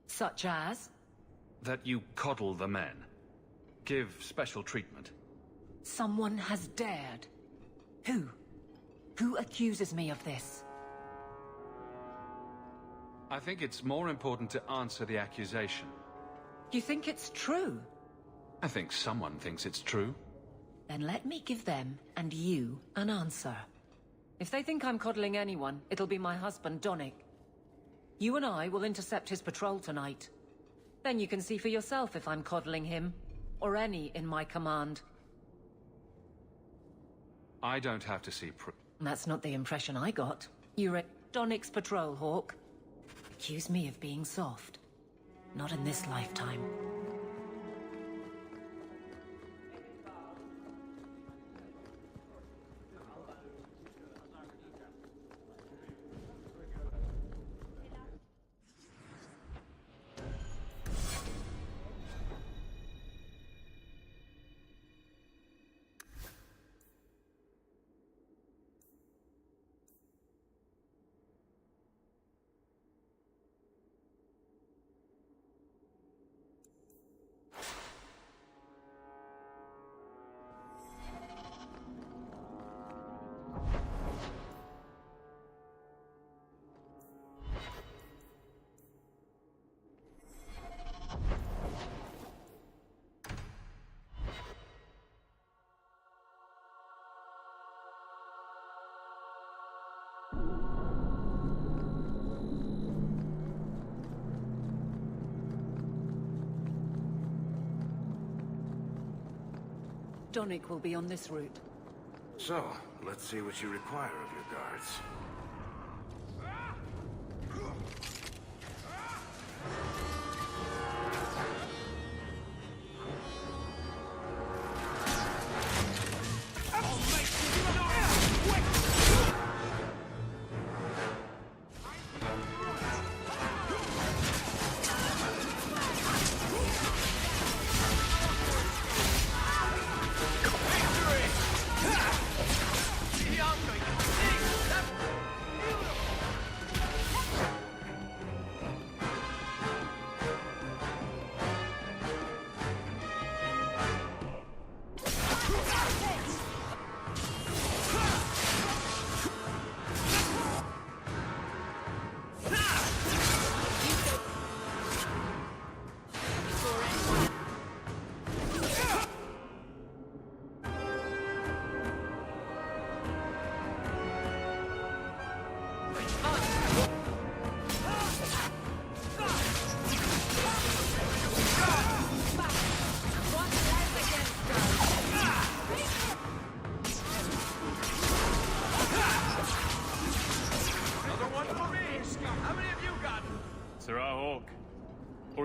Such as? That you coddle the men. Give special treatment. Someone has dared. Who? Who accuses me of this? I think it's more important to answer the accusation. You think it's true? I think someone thinks it's true. Then let me give them, and you, an answer. If they think I'm coddling anyone, it'll be my husband, Donnic. You and I will intercept his patrol tonight. Then you can see for yourself if I'm coddling him, or any in my command. I don't have to see That's not the impression I got. You're at Donnic's patrol, Hawk. Accuse me of being soft. Not in this lifetime. Donnic will be on this route. So, let's see what you require of your guards.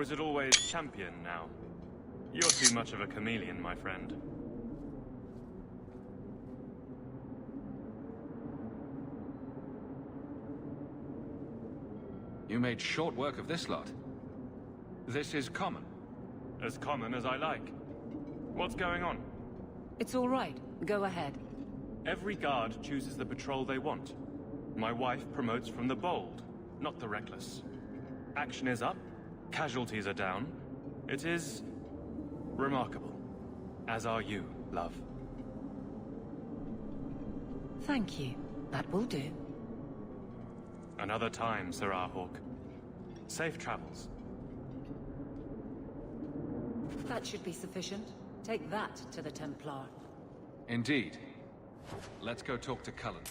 Or is it always champion now? You're too much of a chameleon, my friend. You made short work of this lot. This is common. As common as I like. What's going on? It's all right. Go ahead. Every guard chooses the patrol they want. My wife promotes from the bold, not the reckless. Action is up. Casualties are down. It is remarkable. As are you, love. Thank you. That will do. Another time, Sir Hawk. Safe travels. That should be sufficient. Take that to the Templar. Indeed. Let's go talk to Cullen.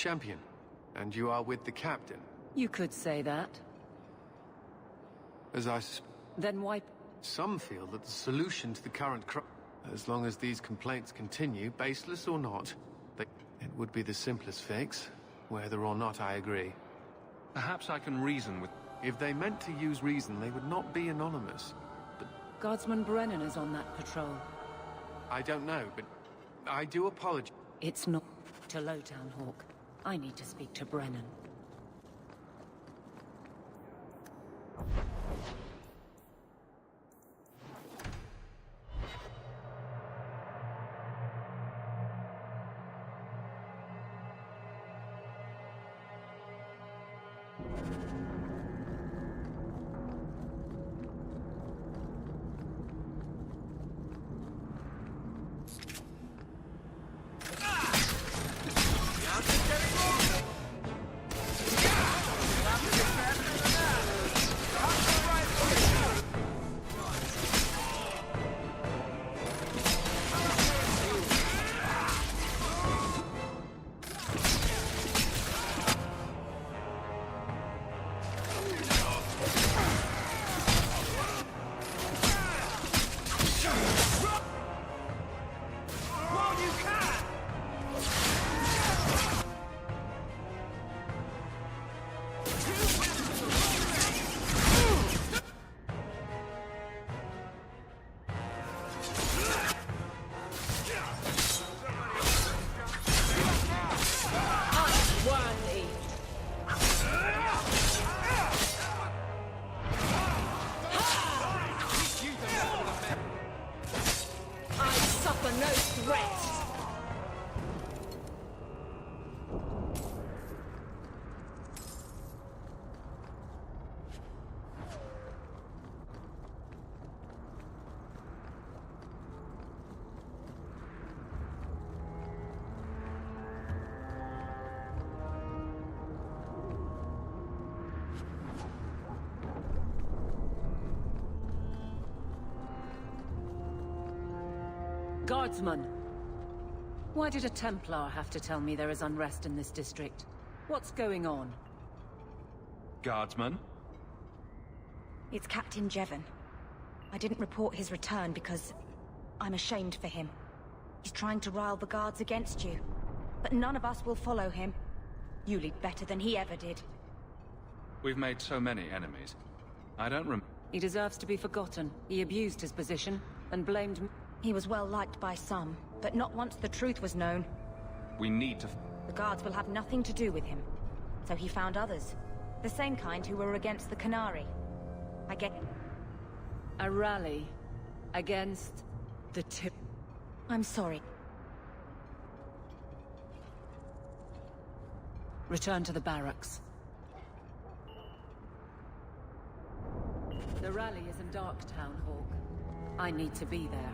champion, and you are with the captain. You could say that. As I Then why... Some feel that the solution to the current as long as these complaints continue, baseless or not, it would be the simplest fix, whether or not I agree. Perhaps I can reason with... If they meant to use reason, they would not be anonymous. But Guardsman Brennan is on that patrol. I don't know, but I do apologize. It's not to Lowtown, Hawk. I need to speak to Brennan. Guardsman! Why did a Templar have to tell me there is unrest in this district? What's going on? Guardsman? It's Captain Jeven. I didn't report his return because I'm ashamed for him. He's trying to rile the guards against you. But none of us will follow him. You lead better than he ever did. We've made so many enemies. I don't He deserves to be forgotten. He abused his position and blamed me. He was well liked by some, but not once the truth was known. We need to... The guards will have nothing to do with him. So he found others. The same kind who were against the Canary. I get... A rally against the tip. I'm sorry. Return to the barracks. The rally is in Darktown, Hawk. I need to be there.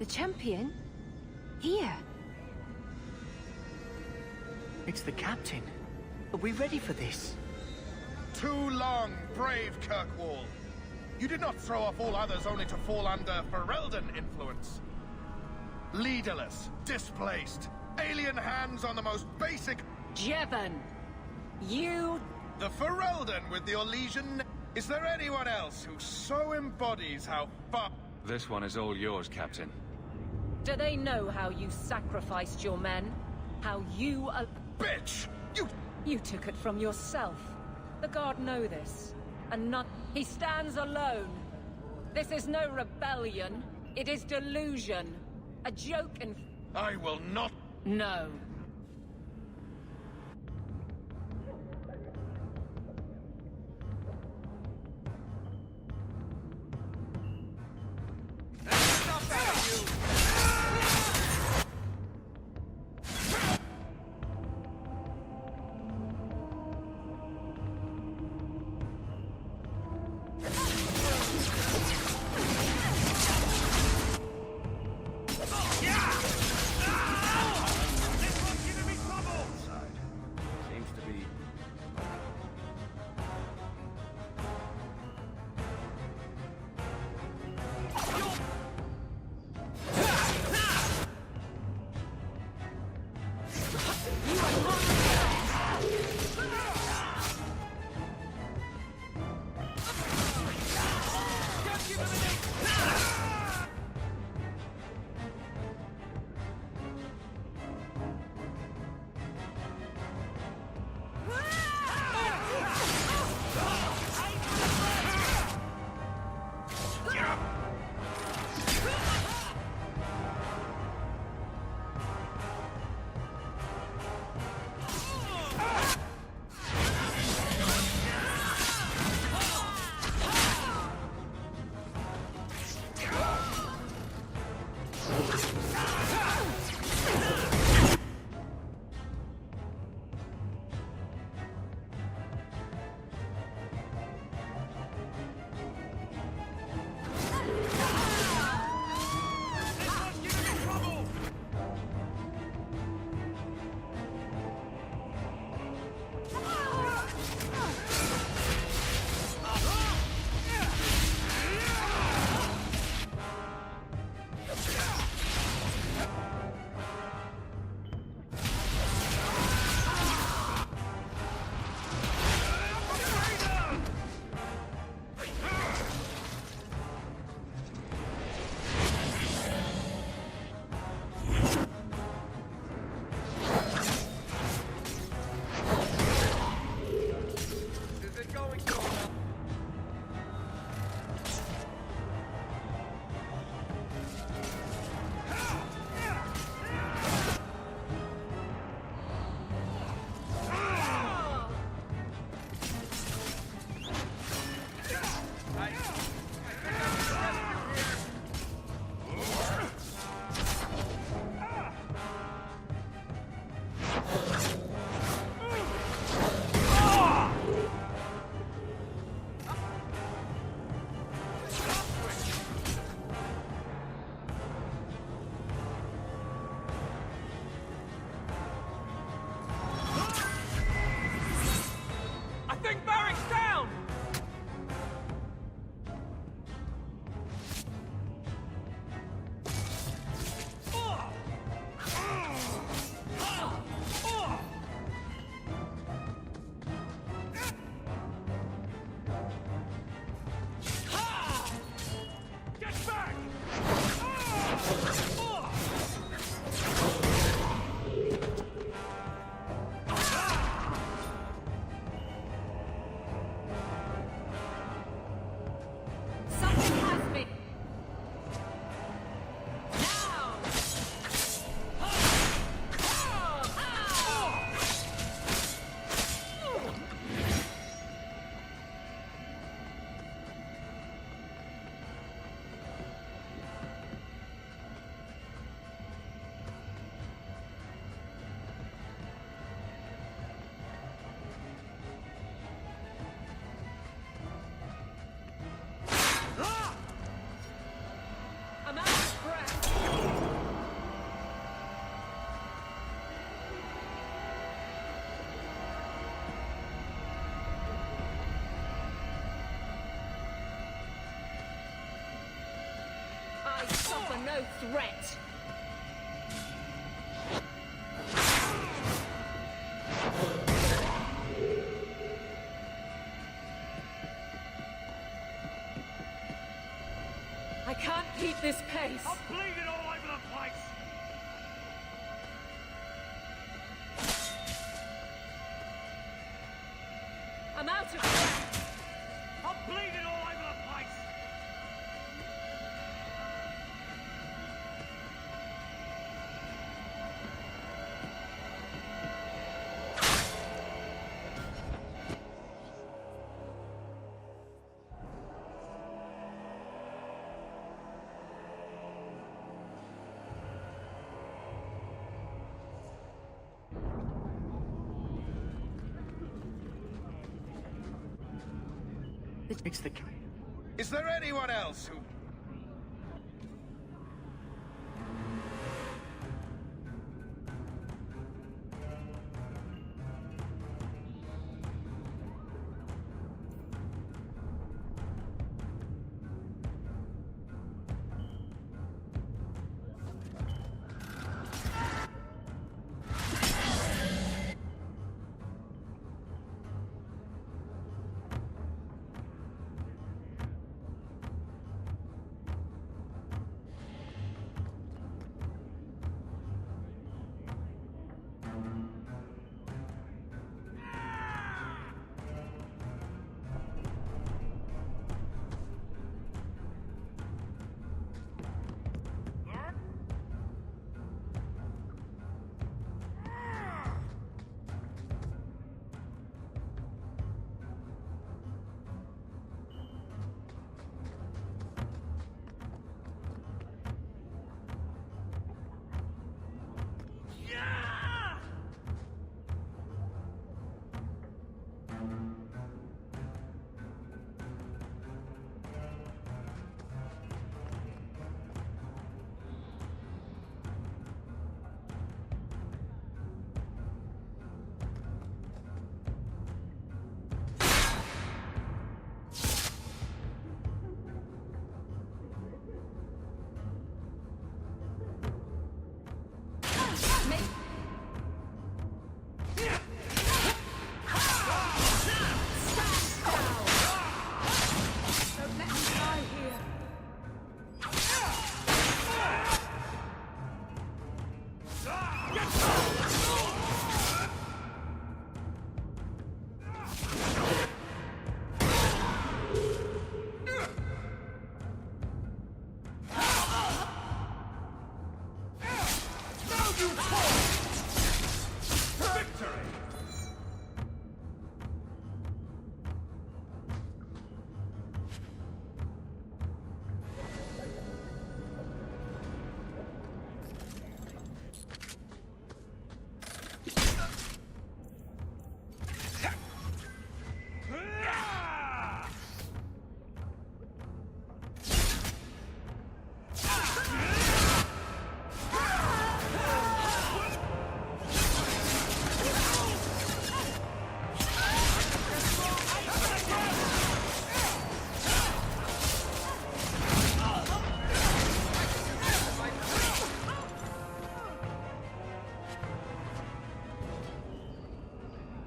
champion? Here? It's the captain. Are we ready for this? Too long, brave Kirkwall. You did not throw off all others only to fall under Ferelden influence. Leaderless, displaced, alien hands on the most basic... Jeven! You... The Ferelden with your legion... Is there anyone else who so embodies how far... This one is all yours, Captain. Do they know how you sacrificed your men? How you... Bitch! You took it from yourself. The Guard know this. And not... He stands alone. This is no rebellion. It is delusion. A joke and... I will not... No. shall suffer no threat! I can't keep this pace! I'm bleeding all over the place! I'm out of breath! I'm bleeding all over the place! It's the... Is there anyone else who...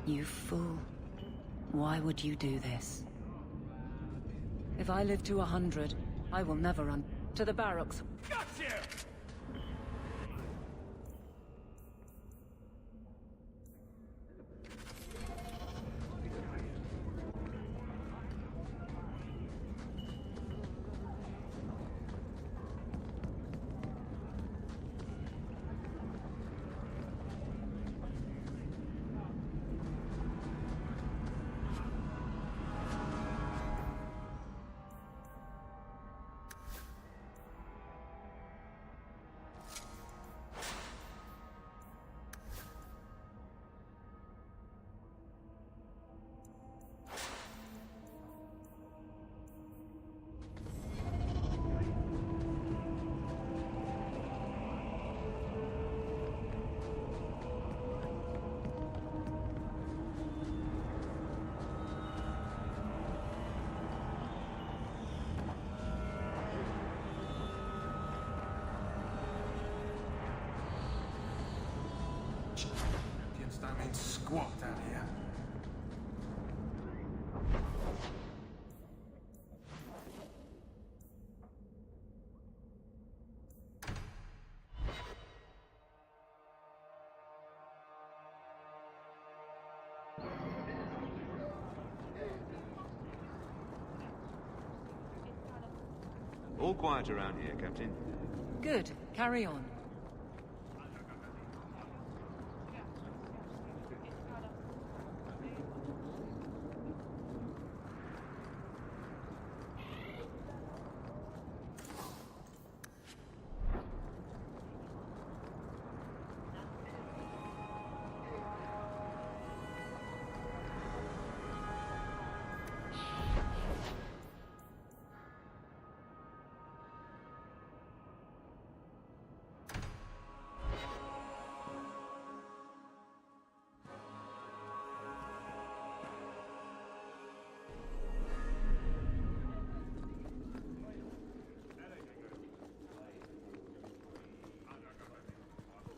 You fool. Why would you do this? If I live to 100, I will never run to the barracks. Got you! standing squat down here. All quiet around here, Captain. Good. Carry on.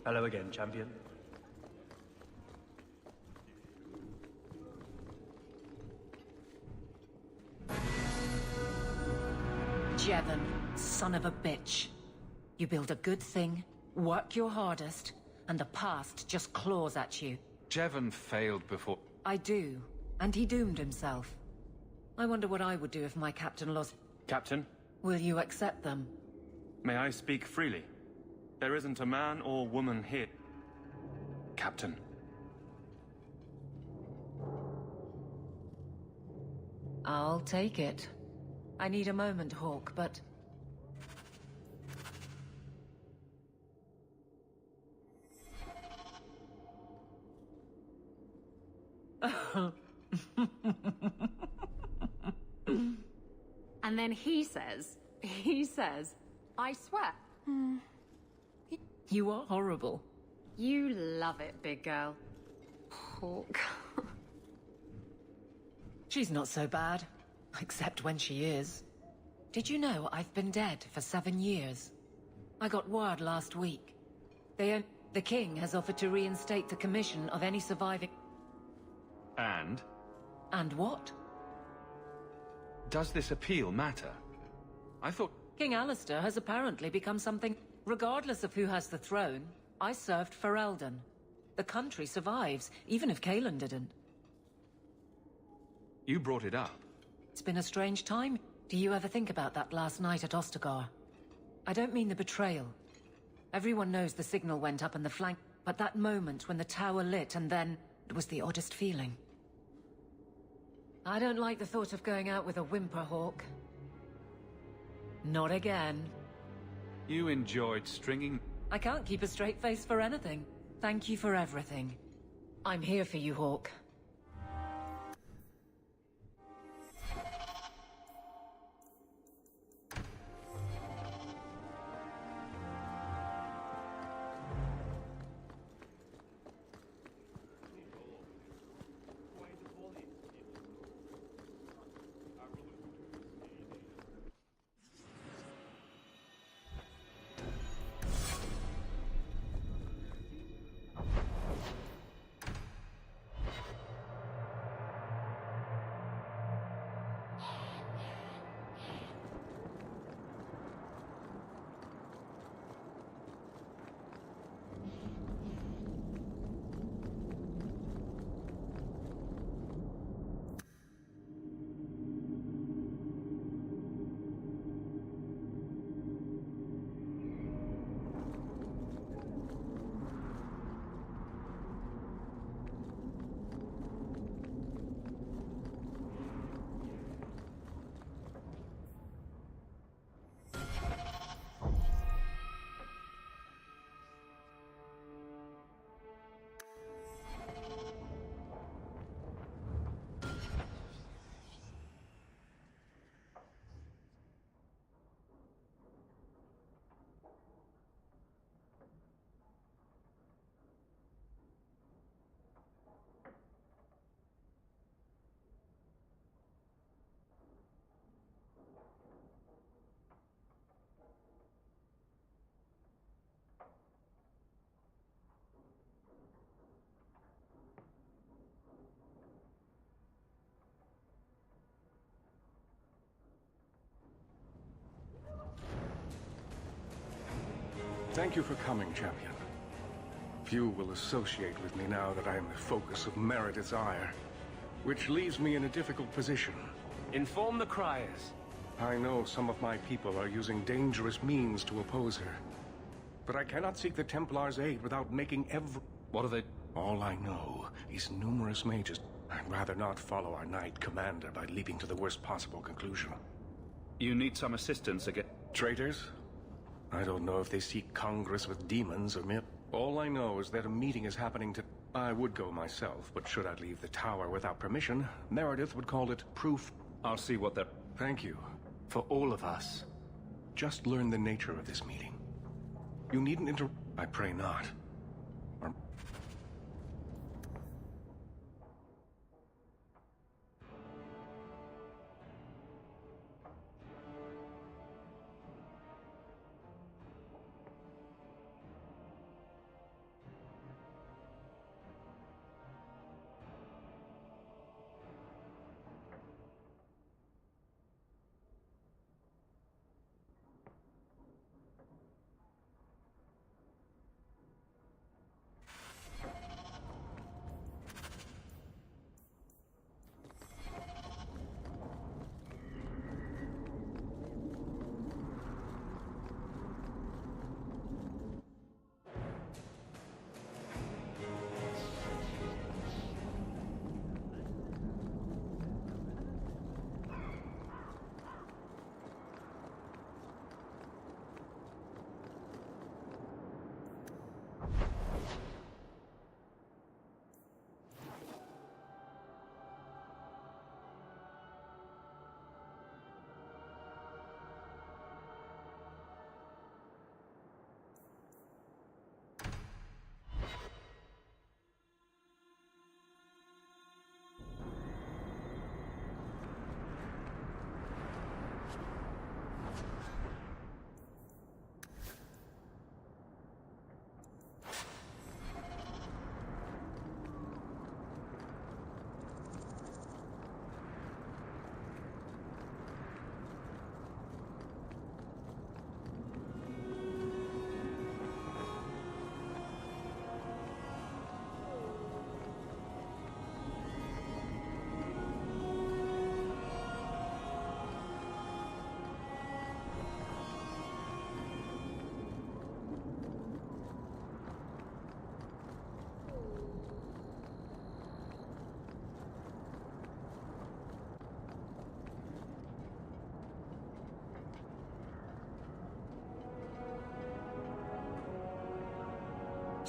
Hello again, champion. Jeven, son of a bitch. You build a good thing, work your hardest, and the past just claws at you. Jeven failed before... I do, and he doomed himself. I wonder what I would do if my captain lost... Captain? Will you accept them? May I speak freely? There isn't a man or woman here. Captain. I'll take it. I need a moment, Hawk, but... And then he says, I swear. You are horrible. You love it, big girl. Hawk. She's not so bad. Except when she is. Did you know I've been dead for 7 years? I got word last week. The king has offered to reinstate the commission of any surviving... And? And what? Does this appeal matter? I thought... King Alistair has apparently become something... Regardless of who has the throne, I served for Eldon. The country survives, even if Cailan didn't. You brought it up. It's been a strange time. Do you ever think about that last night at Ostagar? I don't mean the betrayal. Everyone knows the signal went up in the flank, but that moment when the tower lit and then... It was the oddest feeling. I don't like the thought of going out with a whimper, Hawk. Not again. You enjoyed stringing... I can't keep a straight face for anything. Thank you for everything. I'm here for you, Hawk. Thank you for coming, champion. Few will associate with me now that I am the focus of Meredith's ire, which leaves me in a difficult position. Inform the criers. I know some of my people are using dangerous means to oppose her. But I cannot seek the Templars' aid without making What are they? All I know is numerous mages. I'd rather not follow our Knight Commander by leaping to the worst possible conclusion. You need some assistance again. Traitors? I don't know if they seek Congress with demons or All I know is that a meeting is happening to... I would go myself, but should I leave the tower without permission, Meredith would call it proof. I'll see what they're... Thank you. For all of us. Just learn the nature of this meeting. You needn't I pray not.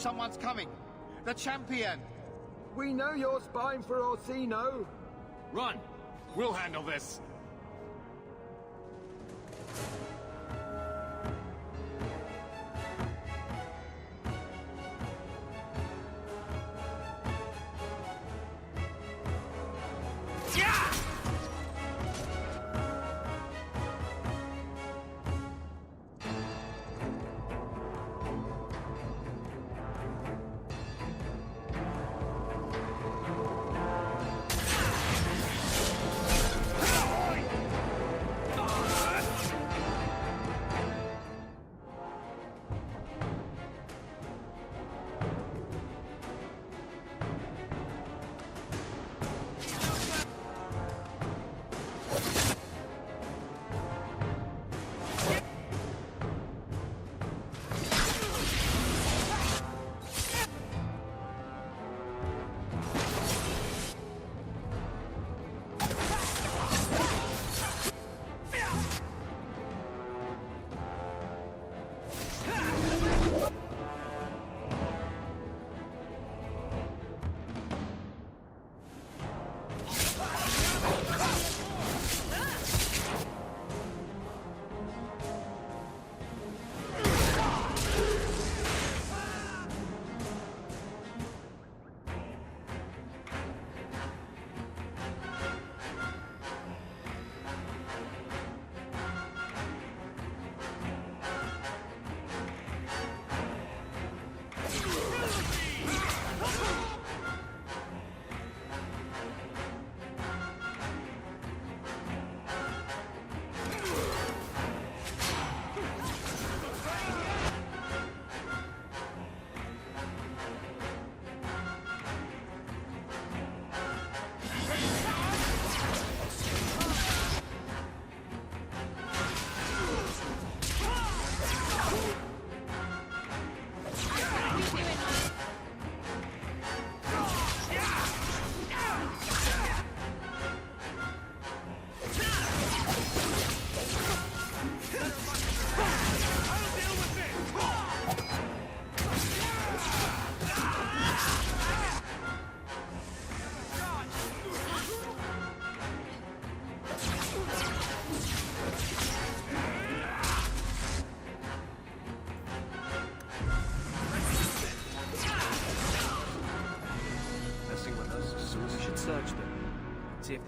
Someone's coming! The champion! We know you're spying for Orsino! Run! We'll handle this!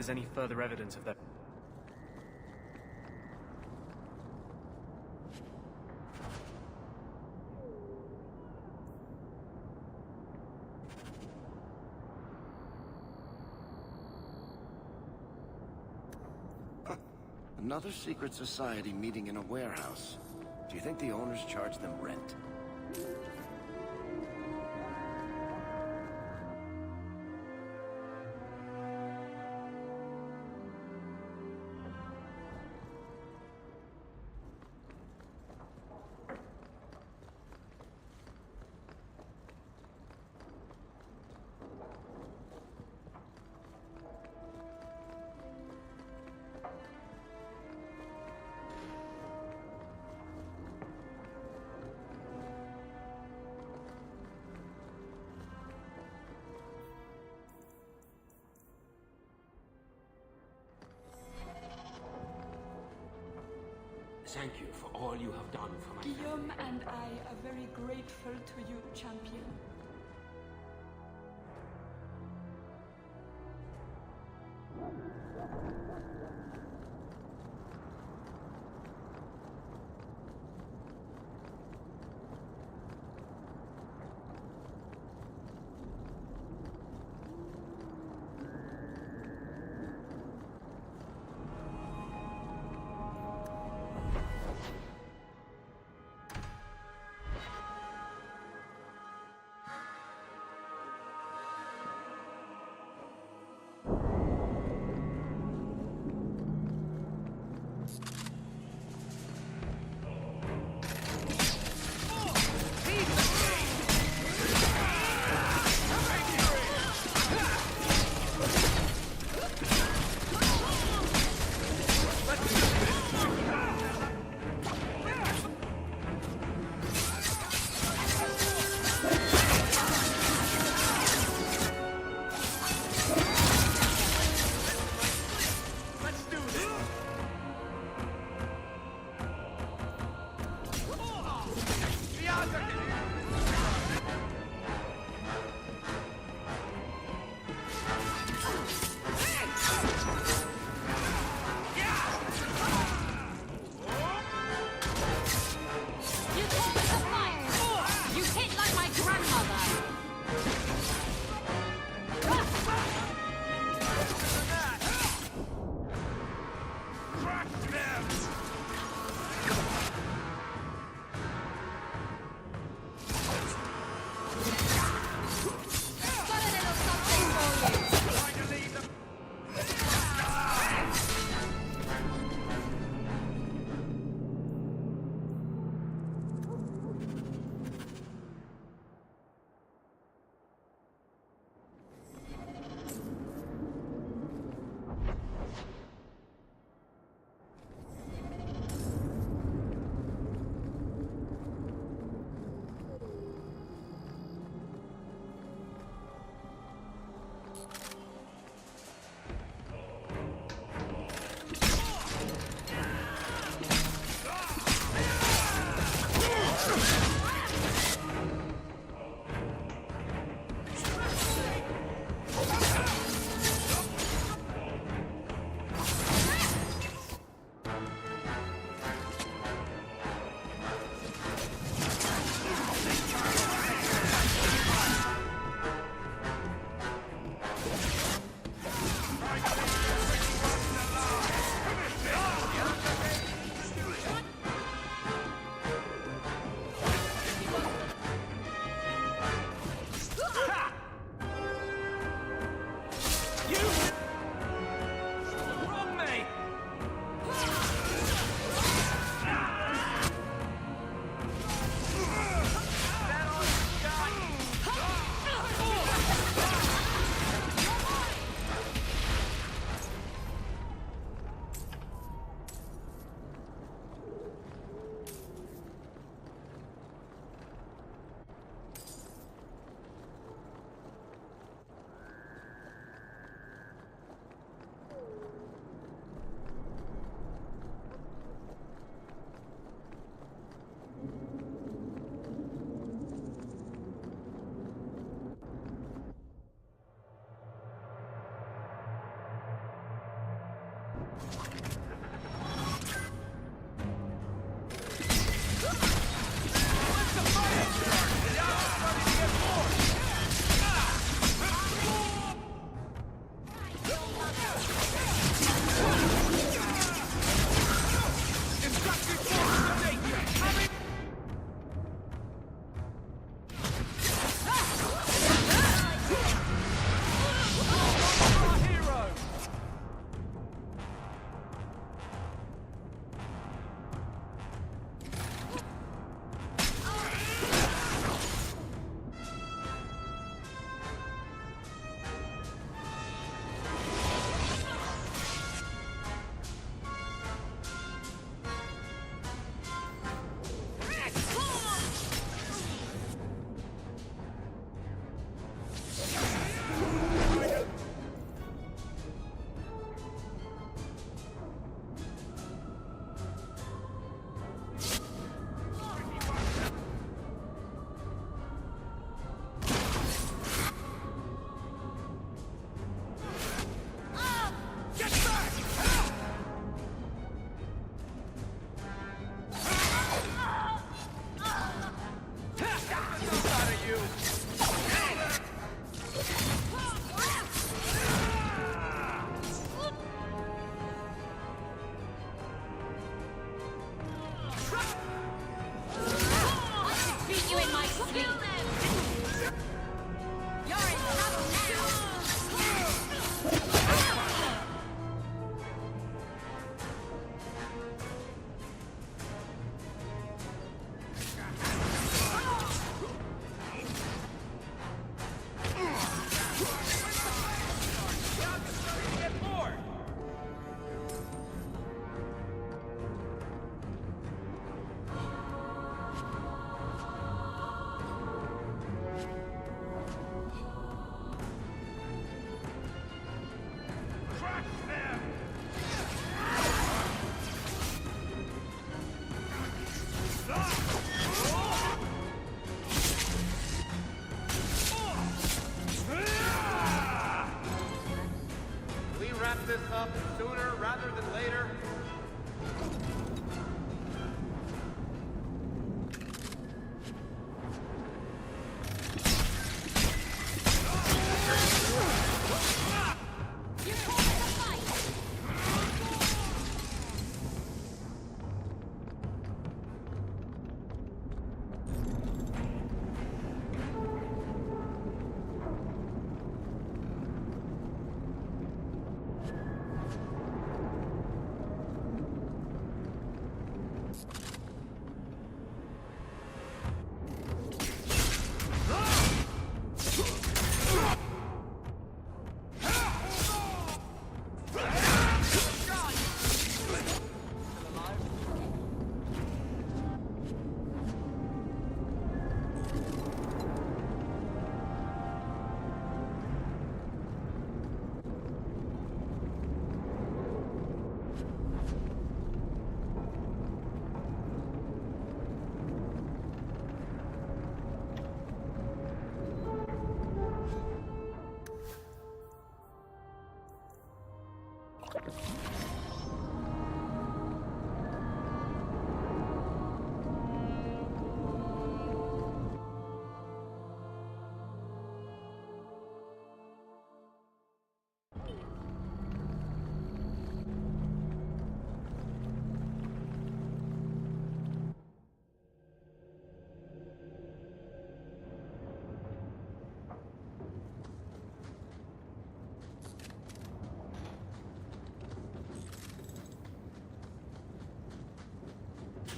there's any further evidence of that. Another secret society meeting in a warehouse. Do you think the owners charge them rent? Thank you for all you have done for my Guillaume and I are very grateful to you, champion.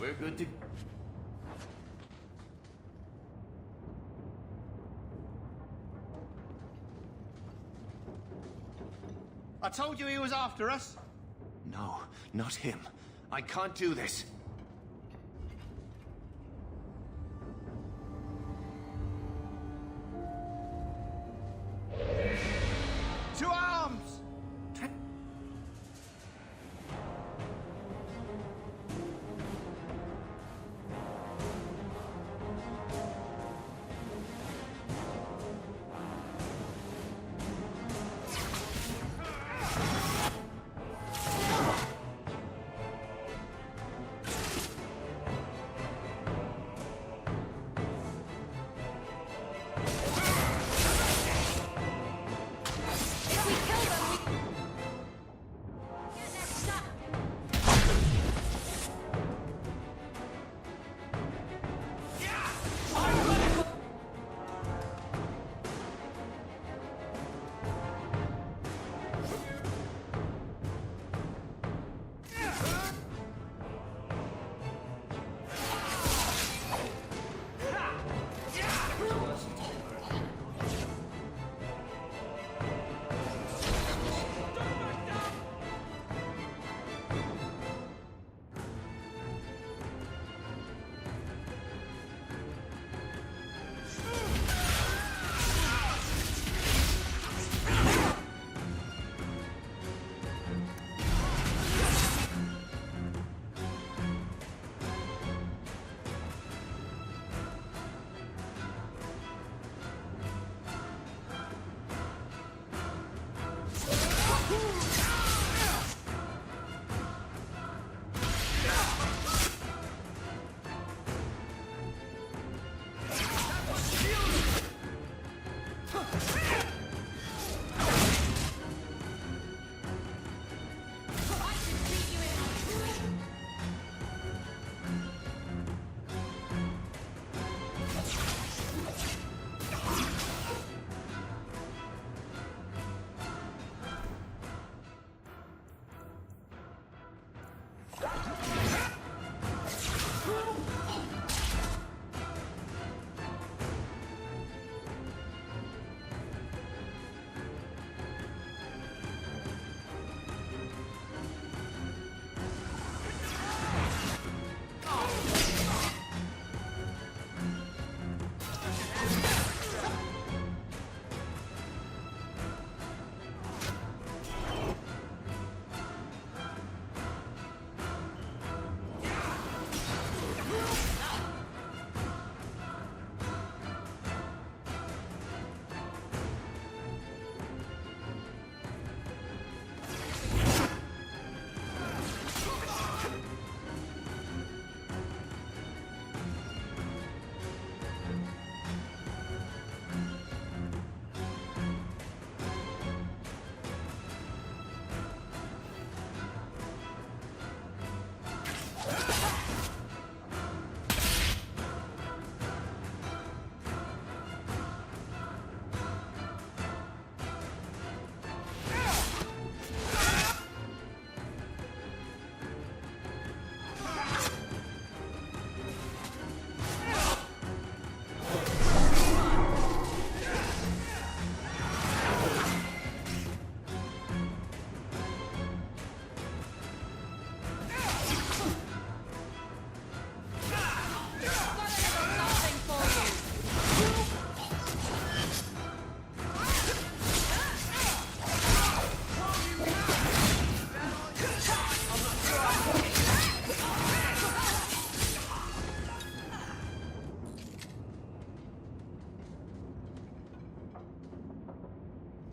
We're good to... I told you he was after us. No, not him. I can't do this. To arms!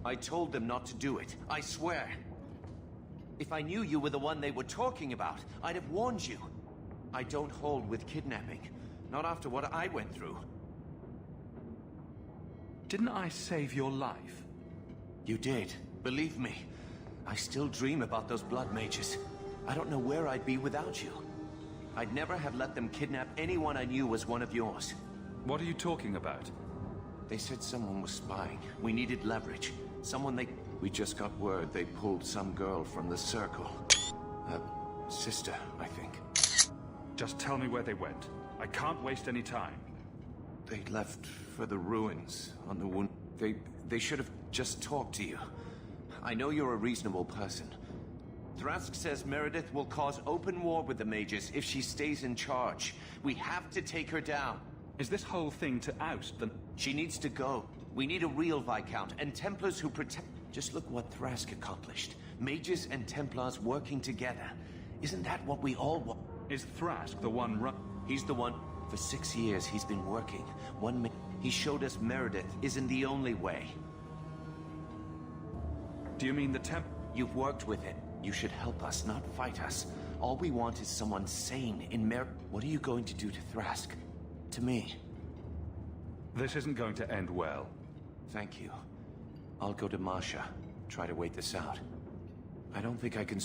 I told them not to do it, I swear. If I knew you were the one they were talking about, I'd have warned you. I don't hold with kidnapping. Not after what I went through. Didn't I save your life? You did. Believe me. I still dream about those blood mages. I don't know where I'd be without you. I'd never have let them kidnap anyone I knew was one of yours. What are you talking about? They said someone was spying. We needed leverage. Someone they... We just got word they pulled some girl from the Circle. A sister, I think. Just tell me where they went. I can't waste any time. They left for the ruins on the wound. They should have just talked to you. I know you're a reasonable person. Thrask says Meredith will cause open war with the mages if she stays in charge. We have to take her down. Is this whole thing to oust the... She needs to go. We need a real Viscount, and Templars who protect... Just look what Thrask accomplished. Mages and Templars working together. Isn't that what we all want? Is Thrask the one He's the one. For 6 years, he's been working. He showed us Meredith isn't the only way. Do you mean the You've worked with it. You should help us, not fight us. All we want is someone sane in What are you going to do to Thrask? To me? This isn't going to end well. Thank you. I'll go to Masha. Try to wait this out. I don't think I can...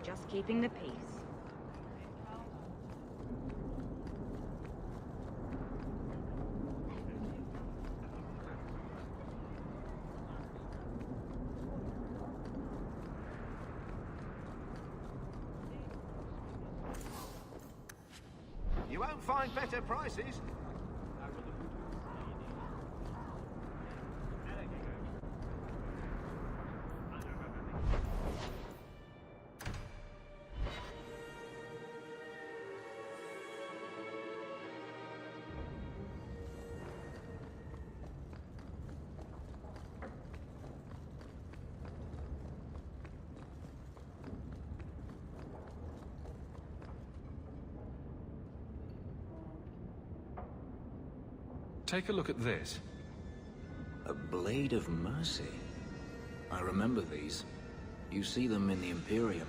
Just keeping the peace. You won't find better prices. Take a look at this. A Blade of Mercy. I remember these. You see them in the Imperium.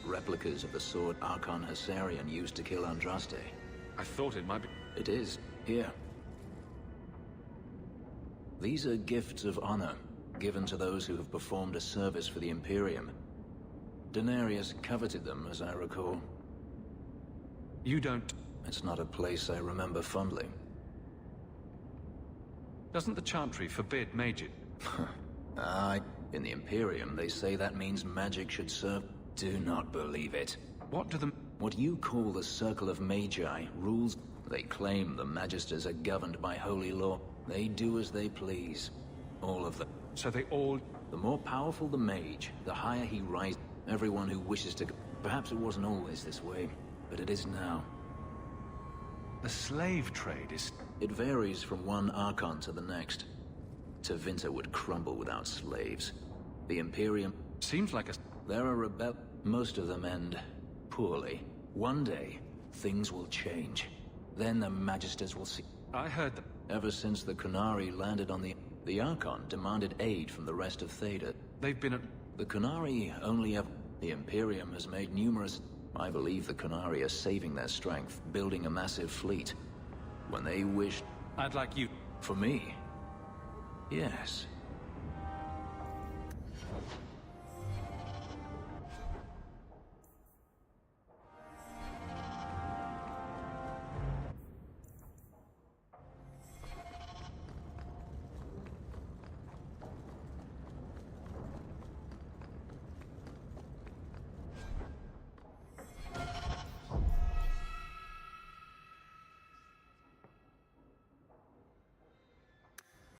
Replicas of the sword Archon Hessarian used to kill Andraste. I thought it might be... It is. Here. These are gifts of honor, given to those who have performed a service for the Imperium. Denarius coveted them, as I recall. You don't... It's not a place I remember fondly. Doesn't the Chantry forbid magic? In the Imperium, they say that means magic should serve... Do not believe it. What do the... What you call the Circle of Magi rules... They claim the Magisters are governed by holy law. They do as they please. All of them. So they all... The more powerful the mage, the higher he rises. Everyone who wishes to... Perhaps it wasn't always this way, but it is now. The slave trade is... It varies from one Archon to the next. Tevinter would crumble without slaves. The Imperium... Seems like a... There are most of them end poorly. One day, things will change. Then the Magisters will see... I heard that... Ever since the Qunari landed on the Archon demanded aid from the rest of Theta. They've been at... The Qunari only have... The Imperium has made numerous... I believe the Qunari are saving their strength, building a massive fleet. When they wish... I'd like you... For me? Yes.